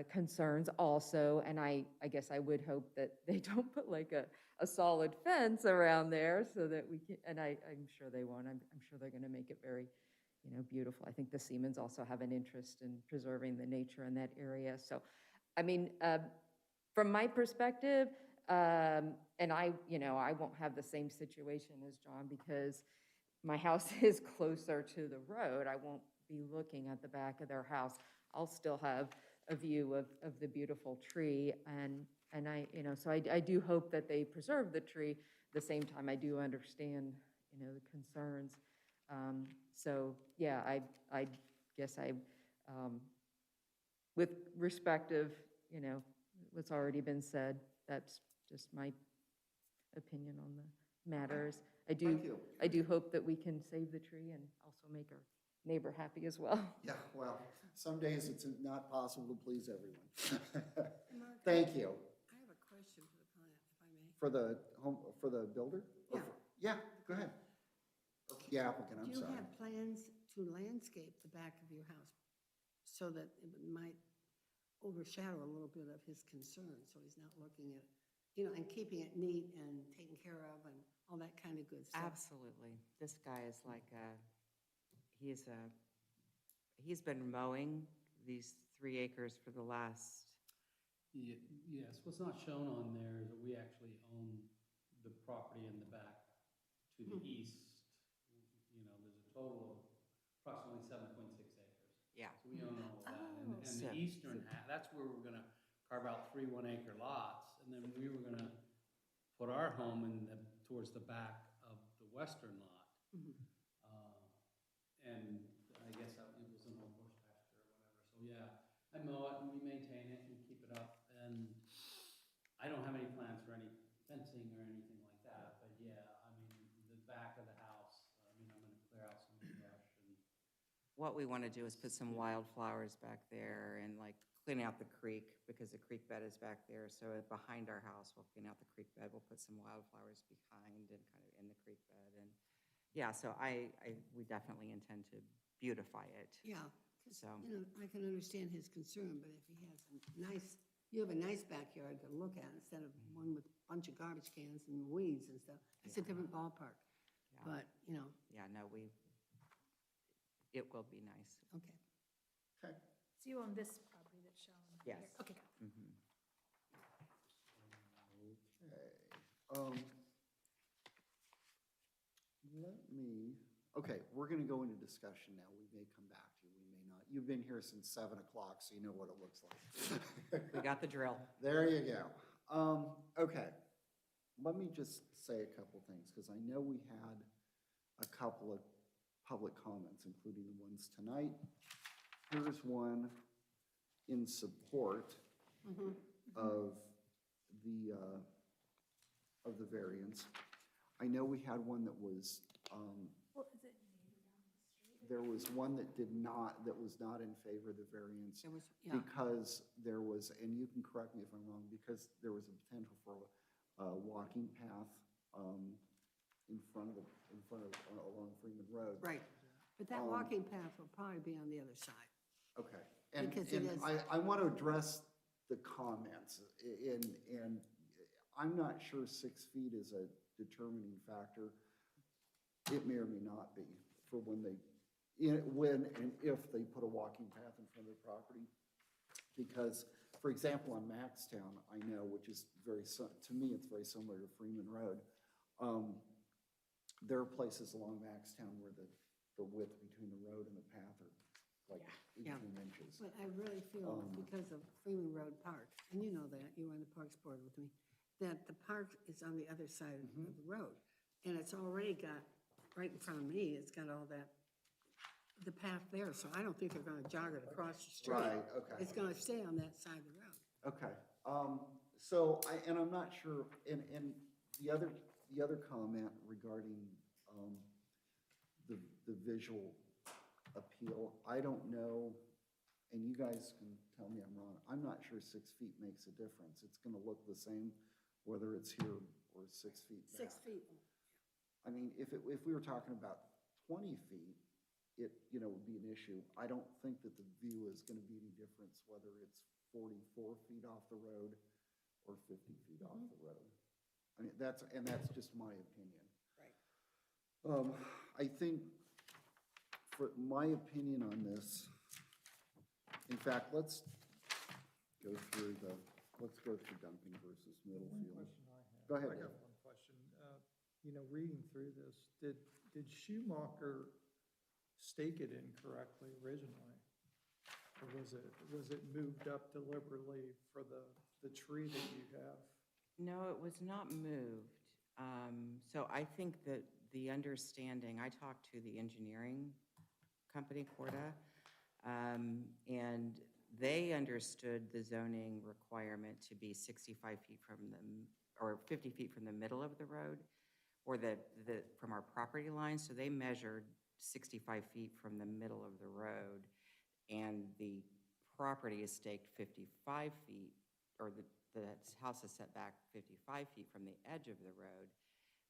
concerns also, and I guess I would hope that they don't put like a solid fence around there so that we can, and I'm sure they won't. I'm sure they're going to make it very, beautiful. I think the Siemens also have an interest in preserving the nature in that area. So, from my perspective, and I won't have the same situation as John because my house is closer to the road. I won't be looking at the back of their house. I'll still have a view of the beautiful tree, and I do hope that they preserve the tree. At the same time, I do understand, the concerns. So yeah, I guess with respect of, what's already been said, that's just my opinion on the matters. Thank you. I do hope that we can save the tree and also make our neighbor happy as well. Yeah, well, some days it's not possible to please everyone. Thank you. I have a question for the client, if I may. For the builder? Yeah. Yeah, go ahead. The applicant, I'm Do you sorry. have plans to landscape the back of your house so that it might overshadow a little bit of his concern, so he's not looking at, and keeping it neat and taken care of and all that kind of good stuff? Absolutely. This guy is like he's been mowing these 3 acres for the last. Yes, what's not shown on there is that we actually own the property in the back to the east. There's a total of approximately 7.6 acres. Yeah. So we own all of that. And So- the eastern half, that's where we're gonna carve out 3 1-acre lots. And then we were gonna put our home towards the back of the western lot. And I guess it was an old bush pasture or whatever. So yeah, I mow it and we maintain it and keep it up. And I don't have any plans for any fencing or anything like that. But yeah, the back of the house, I'm gonna clear out some brush and. What we want to do is put some wildflowers back there and like clean out the creek because the creek bed is back there. So behind our house, we'll clean out the creek bed. We'll put some wildflowers behind and kind of in the creek bed. And yeah, so we definitely intend to beautify it. Yeah, 'cause, So- I can understand his concern, but if he has you have a nice backyard to look at instead of one with a bunch of garbage cans and weeds and stuff, it's a different ballpark. Yeah. But, Yeah, no, it will be nice. okay. Okay. So you own this property that's shown here? Yes. Okay, got it. Mhm. Okay, we're gonna go into discussion now. We may come back to you, we may not. You've been here since 7 o'clock, so you know what it looks like. We got the drill. There you go. Okay, let me just say a couple things, because I know we had a couple of public comments, including the ones tonight. Here's one in support of the variance. I know we had one that was, Well, is it neighbor down the street? there was one that that was not in favor of the variance. There was, yeah, Because there was, and you can correct me if I'm wrong, because there was a potential for a walking path along Freeman Road. right. But that walking path will probably be on the other side. Okay. And, Because it and is- I want to address the comments, and I'm not sure 6 feet is a determining factor. It may or may not be for when and if they put a walking path in front of the property. Because, for example, on Maxtown, I know, which is to me, it's very similar to Freeman Road. There are places along Maxtown where the width between the road and the path are like Yeah. 18 inches. But I really feel because of Freeman Road Park, and you know that, you were on the Parks Board with me, that the park is on the other side of the road. And it's already got, right in front of me, it's got all that, the path there, so I don't think they're gonna jog it across the street. Right, okay. It's gonna stay on that side of the road. Okay, so I'm not sure, and the other comment regarding, the visual appeal, I don't know, and you guys can tell me I'm wrong, I'm not sure 6 feet makes a difference. It's gonna look the same whether it's here or 6 feet back. 6 feet. I mean, if we were talking about 20 feet, it, would be an issue. I don't think that the view is gonna be any difference whether it's 44 feet off the road or 50 feet off the road. I mean, that's just my opinion. Right. I think, for my opinion on this, in fact, let's go through Duncan versus One Middlefield. question I have. Go ahead, I Dave. got one question. Reading through this, did Schumacher stake it incorrectly originally? Or was it moved up deliberately for the tree that you have? No, it was not moved. So I think that the understanding, I talked to the engineering company, Corda, and they understood the zoning requirement to be 65 feet or 50 feet from the middle of the road, or from our property line. So they measured 65 feet from the middle of the road, and the property is staked 55 feet, or the house is set back 55 feet from the edge of the road.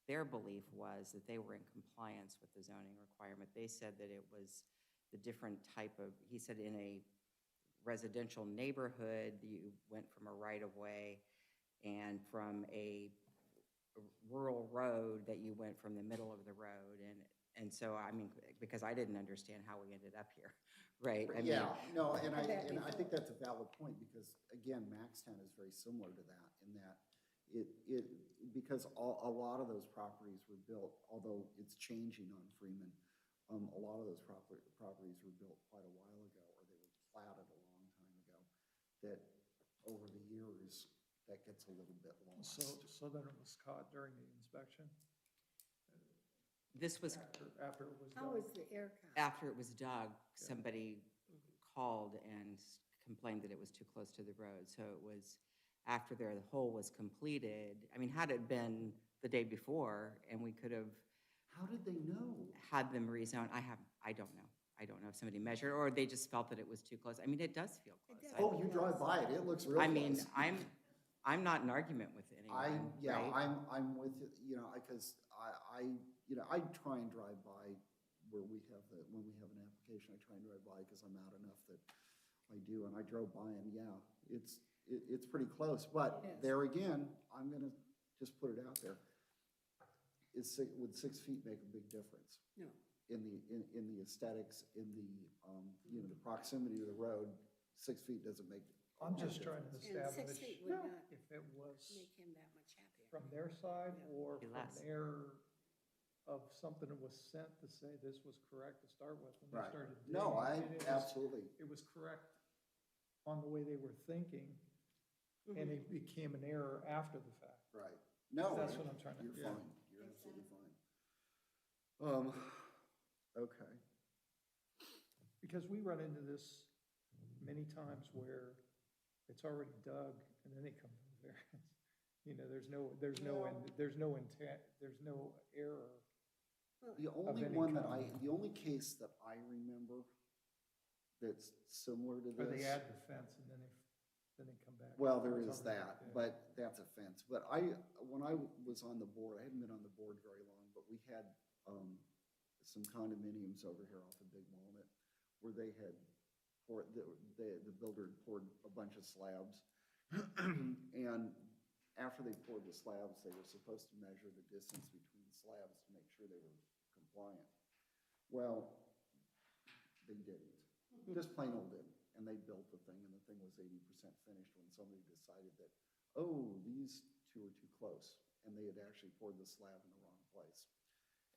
Their belief was that they were in compliance with the zoning requirement. They said that it was the different type of, he said in a residential neighborhood, you went from a right-of-way, and from a rural road that you went from the middle of the road. And so, I mean, because I didn't understand how we ended up here, right? I mean, Yeah, no, and I think that's a valid point, because again, Maxtown is very similar to that, in that because a lot of those properties were built, although it's changing on Freeman, a lot of those properties were built quite a while ago, or they were platted a long time ago, that over the years, that gets a little bit lost. So then it was caught during the inspection? this was After it was done? How is the air count? after it was dug, somebody called and complained that it was too close to the road. So it was after the hole was completed. I mean, had it been the day before, and we could have How did they know? had them rezone, I don't know. I don't know if somebody measured, or they just felt that it was too close. I mean, it does feel close. does. Oh, you drive by it, it looks real I close. mean, I'm not in argument with anyone, right? I'm with you, because I try and drive by where when we have an application, I try and drive by because I'm out enough that I do, and I drove by, and yeah, it's pretty close, but It is. there again, I'm gonna just put it out there. Would 6 feet make a big difference? No. In the aesthetics, in the proximity to the road, 6 feet doesn't make. I'm just trying to And 6 establish feet would not if it was make him that much happier. from their side Yeah. or Be from less. an error of something that was sent to say this was correct to start with when they Right. started digging. No, and it was- absolutely. It was correct on the way they were thinking, and it became an error after the fact. Right. No. That's what I'm trying to- You're yeah. fine. You're absolutely fine. Okay. Because we run into this many times where it's already dug and then they come to the variance. There's no intent, there's no error The only any one that kind. the only case that I remember that's similar to Or they this. add the fence and then they come back. Well, there is Something, that, yeah. but that's a fence. But when I was on the board, I hadn't been on the board very long, but we had some condominiums over here off of Big Walnut where they had poured, the builder had poured a bunch of slabs. And after they poured the slabs, they were supposed to measure the distance between slabs to make sure they were compliant. Well, they didn't, just plain old didn't. And they built the thing, and the thing was 80% finished when somebody decided that, oh, these two are too close. And they had actually poured the slab in the wrong place.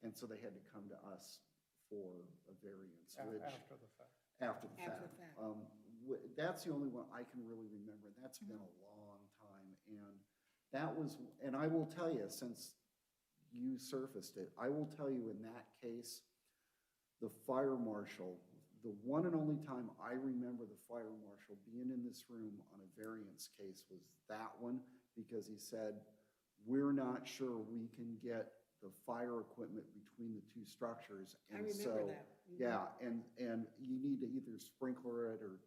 And so they had to come to us for a variance, which. After the fact. After the After fact. the fact. That's the only one I can really remember. That's been a long time. And that was, and I will tell you, since you surfaced it, I will tell you in that case, the fire marshal, the one and only time I remember the fire marshal being in this room on a variance case was that one, because he said, we're not sure we can get the fire equipment between the two structures. I And remember so, that. yeah, and you need to either sprinkler it or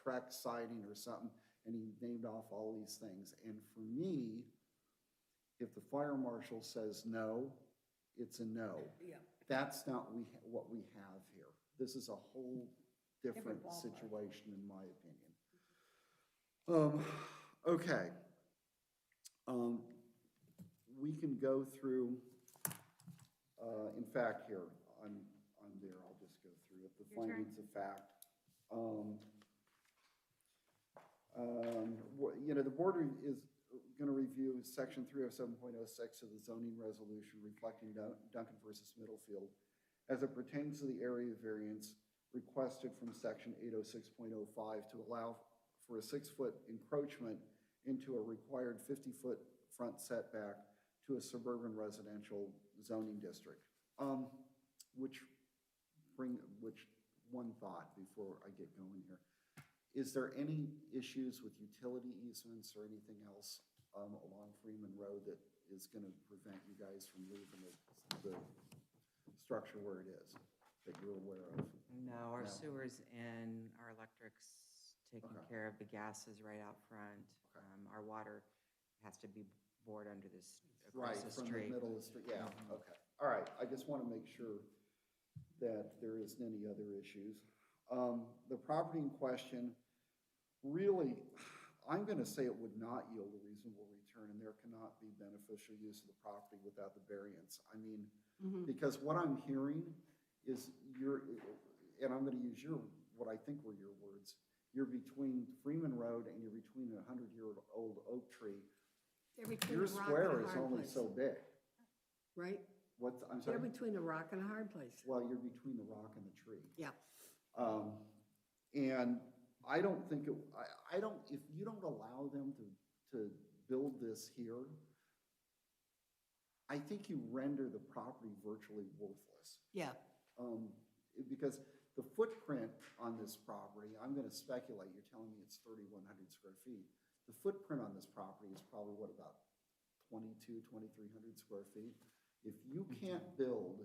track siding or something. And he named off all these things. And for me, if the fire marshal says no, it's a no. Yeah. That's not what we have here. This is a whole different ballpark. situation, in my opinion. Okay. We can go through, in fact, here, I'm there, I'll just go through it. The Your turn. findings of fact. The board is going to review section 307.06 of the zoning resolution reflecting Duncan versus Middlefield as it pertains to the area variance requested from section 806.05 to allow for a 6-foot encroachment into a required 50-foot front setback to a suburban residential zoning district. Which one thought before I get going here. Is there any issues with utility easements or anything else along Freeman Road that is going to prevent you guys from moving the structure where it is, that you're aware of? No, our No. sewer's in, our electric's taking Okay. care of, the gas is right out front. Okay. Our water has to be bored under this, Right, across the from the street. middle of the street, yeah, okay. All right, I just want to make sure that there isn't any other issues. The property in question, really, I'm going to say it would not yield a reasonable return, and there cannot be beneficial use of the property without the variance. I mean, because what I'm hearing is and I'm going to use what I think were your words, you're between Freeman Road and you're between a 100-year-old oak tree. They're between Your a rock square and a is hard only place, so big. right? I'm They're sorry? between a rock and a hard place. Well, you're between the rock and the tree. Yeah. And I don't think, I don't, if you don't allow them to build this here, I think you render the property virtually worthless. Yeah. Because the footprint on this property, I'm going to speculate, you're telling me it's 3,100 square feet. The footprint on this property is probably, what, about 2,300 square feet? If you can't build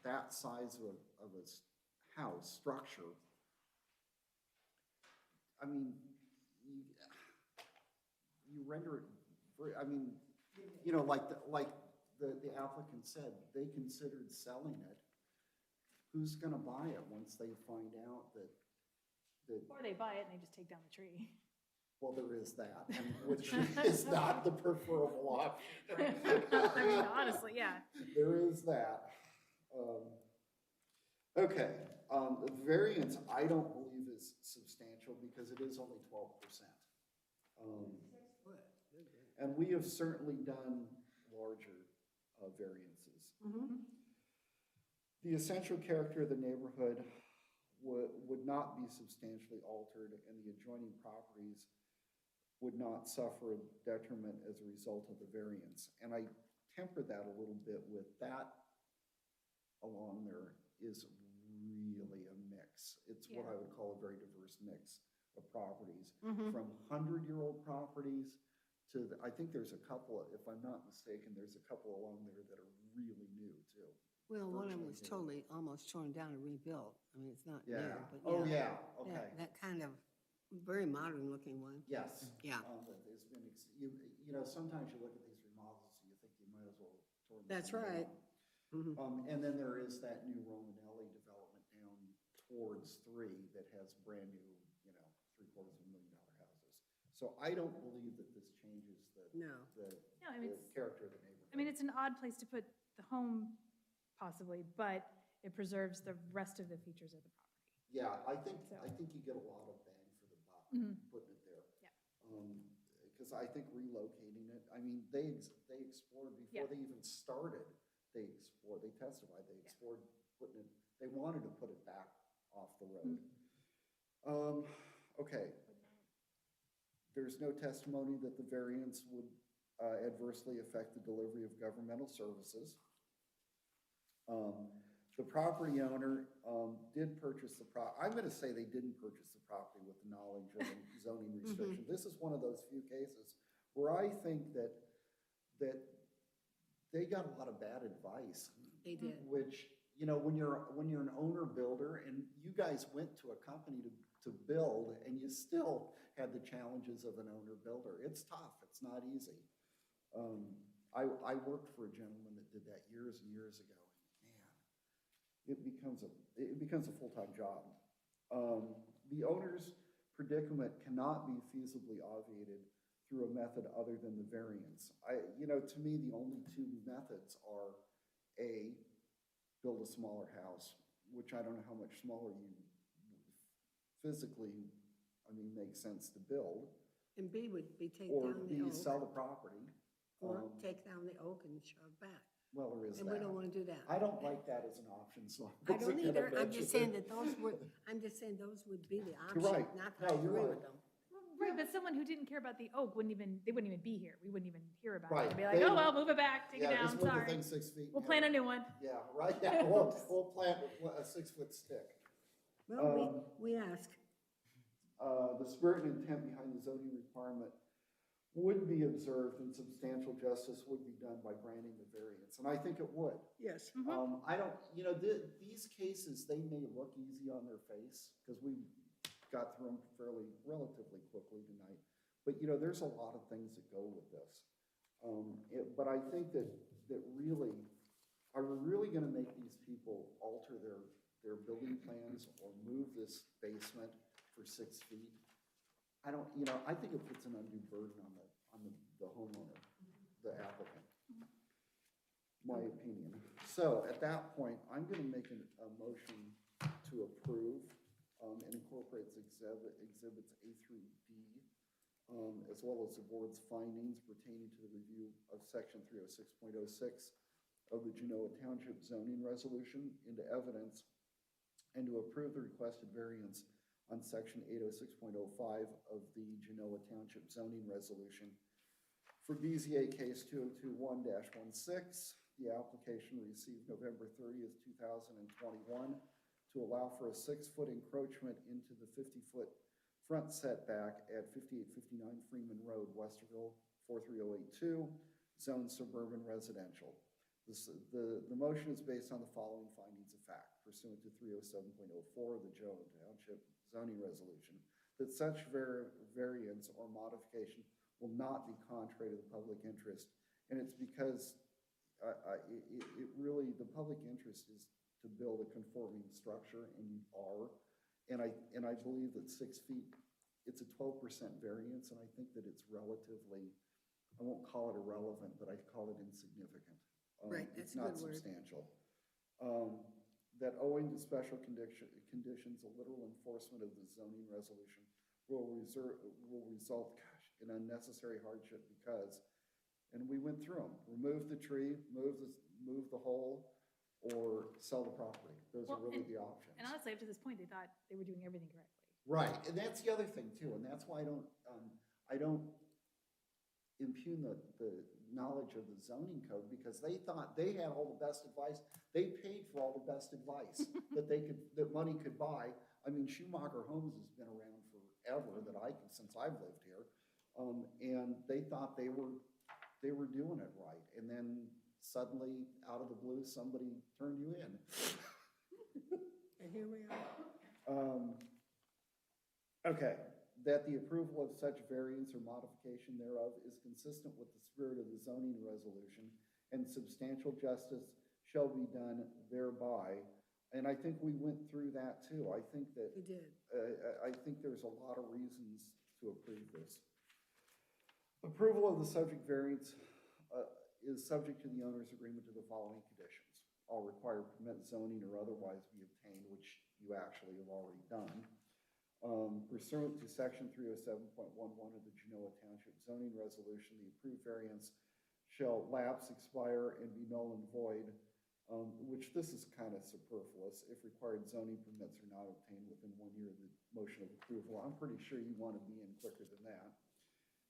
that size of a house structure, I mean, you render it very, I mean, like the applicant said, they considered selling it. Who's going to buy it once they find out that, Or they buy it and they just take down the tree. well, there is that, and which is not the preferable option. I mean, honestly, yeah. There is that. Okay, the variance, I don't believe is substantial because it is only 12%. And we have certainly done larger variances. The essential character of the neighborhood would not be substantially altered, and the adjoining properties would not suffer a detriment as a result of the variance. And I temper that a little bit with that along there is really a mix. It's what I would call a very diverse mix of properties. From 100-year-old properties to, I think there's a couple, if I'm not mistaken, there's a couple along there that are really new too. Well, one of them virtually was new. totally, almost torn down and rebuilt. I mean, it's not new, Yeah, but oh, yeah. yeah, okay. That kind of very modern looking one. Yes. Yeah. That has been, you know, sometimes you look at these remodels and you think you might as well torn the That's thing right. down. And then there is that new Romanelli development down towards 3 that has brand new, you know, $750,000 houses. So I don't believe that this changes the, No. the No, I mean, the character of the neighborhood. I mean, it's an odd place to put the home possibly, but it preserves the rest of the features of the property. Yeah, I think So- you get a lot of bang for the buck Mhm. putting it there. Yeah. Because I think relocating it, I mean, they explored before Yeah. they even started, they testified, they explored putting it, they wanted to put it back off the road. Okay. There's no testimony that the variance would adversely affect the delivery of governmental services. The property owner did purchase the I'm going to say they didn't purchase the property with the knowledge of the zoning restriction. This is one of those few cases where I think that they got a lot of bad advice. They did. Which, you know, when you're an owner builder and you guys went to a company to build and you still had the challenges of an owner builder. It's tough. It's not easy. I worked for a gentleman that did that years and years ago. Man, it becomes a full-time job. The owner's predicament cannot be feasibly obviated through a method other than the variance. You know, to me, the only two methods are A, build a smaller house, which I don't know how much smaller you physically, I mean, makes sense to build. And B would be take Or down B, the sell oak, the property. or take down the oak and shove back. Well, there is that. And we don't want to do that. I don't like that as an option, so. I don't wasn't gonna either. I'm mention just saying it. that those would, I'm just saying those would be the You're option, right. not No, that I you're agree right. with them. Right, but someone who didn't care about the oak wouldn't even be here. We wouldn't even hear about Right. it. They'd be like, They oh, would- well, move it back, take it Yeah, down, just move the sorry. thing 6 feet. We'll yeah. plant a new one. Yeah, right, yeah, we'll plant a 6-foot stick. Well, we ask. The spirit and intent behind the zoning requirement would be observed and substantial justice would be done by granting the variance, and I think it would. Yes. I don't, you know, these cases, they may look easy on their face, because we got through them relatively quickly tonight, but, you know, there's a lot of things that go with this. But I think that really, are we really gonna make these people alter their building plans or move this basement for 6 feet? I don't, you know, I think it puts an undue burden on the homeowner, the applicant. My opinion. So at that point, I'm gonna make a motion to approve, and incorporates exhibits A through D, as well as the board's findings pertaining to the review of section 306.06 of the Genoa Township zoning resolution into evidence, and to approve the requested variance on section 806.05 of the Genoa Township zoning resolution. For BZA case 2021-16, the application received November 30th, 2021 to allow for a 6-foot encroachment into the 50-foot front setback at 5859 Freeman Road, Westerville, 43082, zone suburban residential. The motion is based on the following findings of fact pursuant to 307.04 of the Genoa Township zoning resolution, that such variance or modification will not be contrary to the public interest. And it's because it really, the public interest is to build a conforming structure, and you are. And I believe that 6 feet, it's a 12% variance, and I think that it's relatively, I won't call it irrelevant, but I call it insignificant. Right, It's that's a not good word. substantial. That owing to special conditions, a literal enforcement of the zoning resolution will result, in unnecessary hardship because, and we went through them, remove the tree, move the hole, or sell the property. Those are Well, really the options. And honestly, up to this point, they thought they were doing everything correctly. Right, and that's the other thing too, and that's why I don't impugn the knowledge of the zoning code, because they thought they had all the best advice. They paid for all the best advice that money could buy. I mean, Schumacher Homes has been around forever, since I've lived here, and they thought they were doing it right, and then suddenly, out of the blue, somebody turned you in. And here we are. Okay, that the approval of such variance or modification thereof is consistent with the spirit of the zoning resolution, and substantial justice shall be done thereby. And I think we went through that too. I think that, We did. I think there's a lot of reasons to approve this. Approval of the subject variance is subject to the owner's agreement to the following conditions. All required permit zoning or otherwise be obtained, which you actually have already done. Pursuant to section 307.11 of the Genoa Township zoning resolution, the approved variance shall lapse, expire, and be null and void, which this is kind of superfluous if required zoning permits are not obtained within 1 year of the motion of approval. I'm pretty sure you want to be in quicker than that.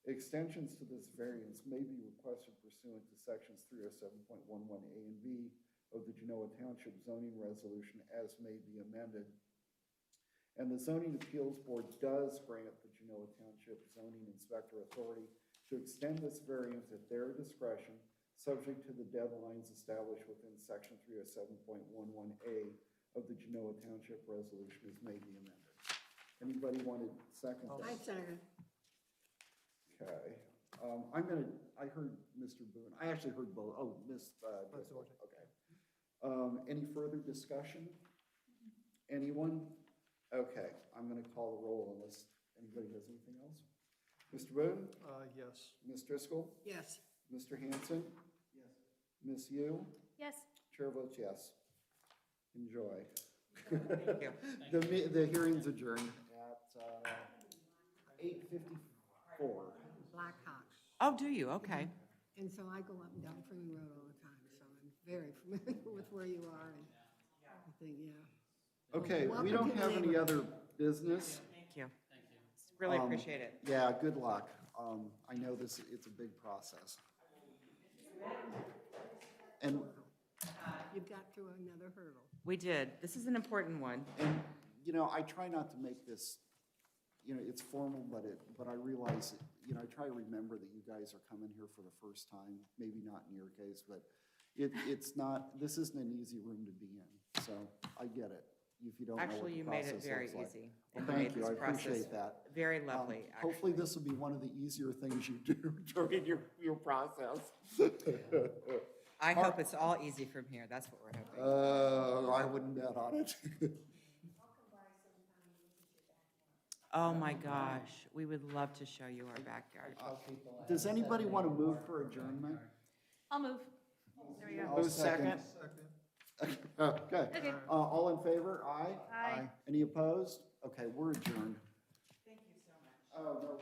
Extensions to this variance may be requested pursuant to sections 307.11A and B of the Genoa Township zoning resolution as may be amended. And the Zoning Appeals Board does grant the Genoa Township zoning inspector authority to extend this variance at their discretion, subject to the deadlines established within section 307.11A of the Genoa Township resolution as may be amended. Anybody want to second that? I second. Okay, I heard Mr. Boone, I actually heard both, Ms. Driscoll, okay. Any further discussion? Anyone? Okay, I'm gonna call the roll unless anybody has anything else. Mr. Boone? Yes. Ms. Driscoll? Yes. Mr. Hanson? Yes. Ms. Yu? Yes. Chair votes yes. Enjoy. Thank you. The hearing's adjourned at 8:54. Blackhawk. Oh, do you? Okay. And so I go up and down Freeman Road all the time, so I'm very familiar with where you are and I think, yeah. Okay, Welcome we don't to the have any neighborhood. other business. Thank you. Thank you. Really appreciate it. Yeah, good luck. I know it's a big process. And, You've got through another hurdle. We did. This is an important one. I try not to make this, it's formal, but I realize, I try to remember that you guys are coming here for the first time, maybe not in your case, but it's not, this isn't an easy room to be in, so I get it. If you don't know what Actually, the you made process it very looks like. easy. Well, and thank made you, this I process appreciate that. Very lovely, Hopefully, actually. this will be one of the easier things you do during your process. I hope it's all easy from here. That's what we're hoping. I wouldn't bet on it. Oh, my gosh. We would love to show you our backyard. Does anybody want to move for adjournment? I'll move. There we go. Who's second? Okay. Okay. All in favor? Aye? Aye. Any opposed? Okay, we're adjourned. Thank you so much. Oh, no.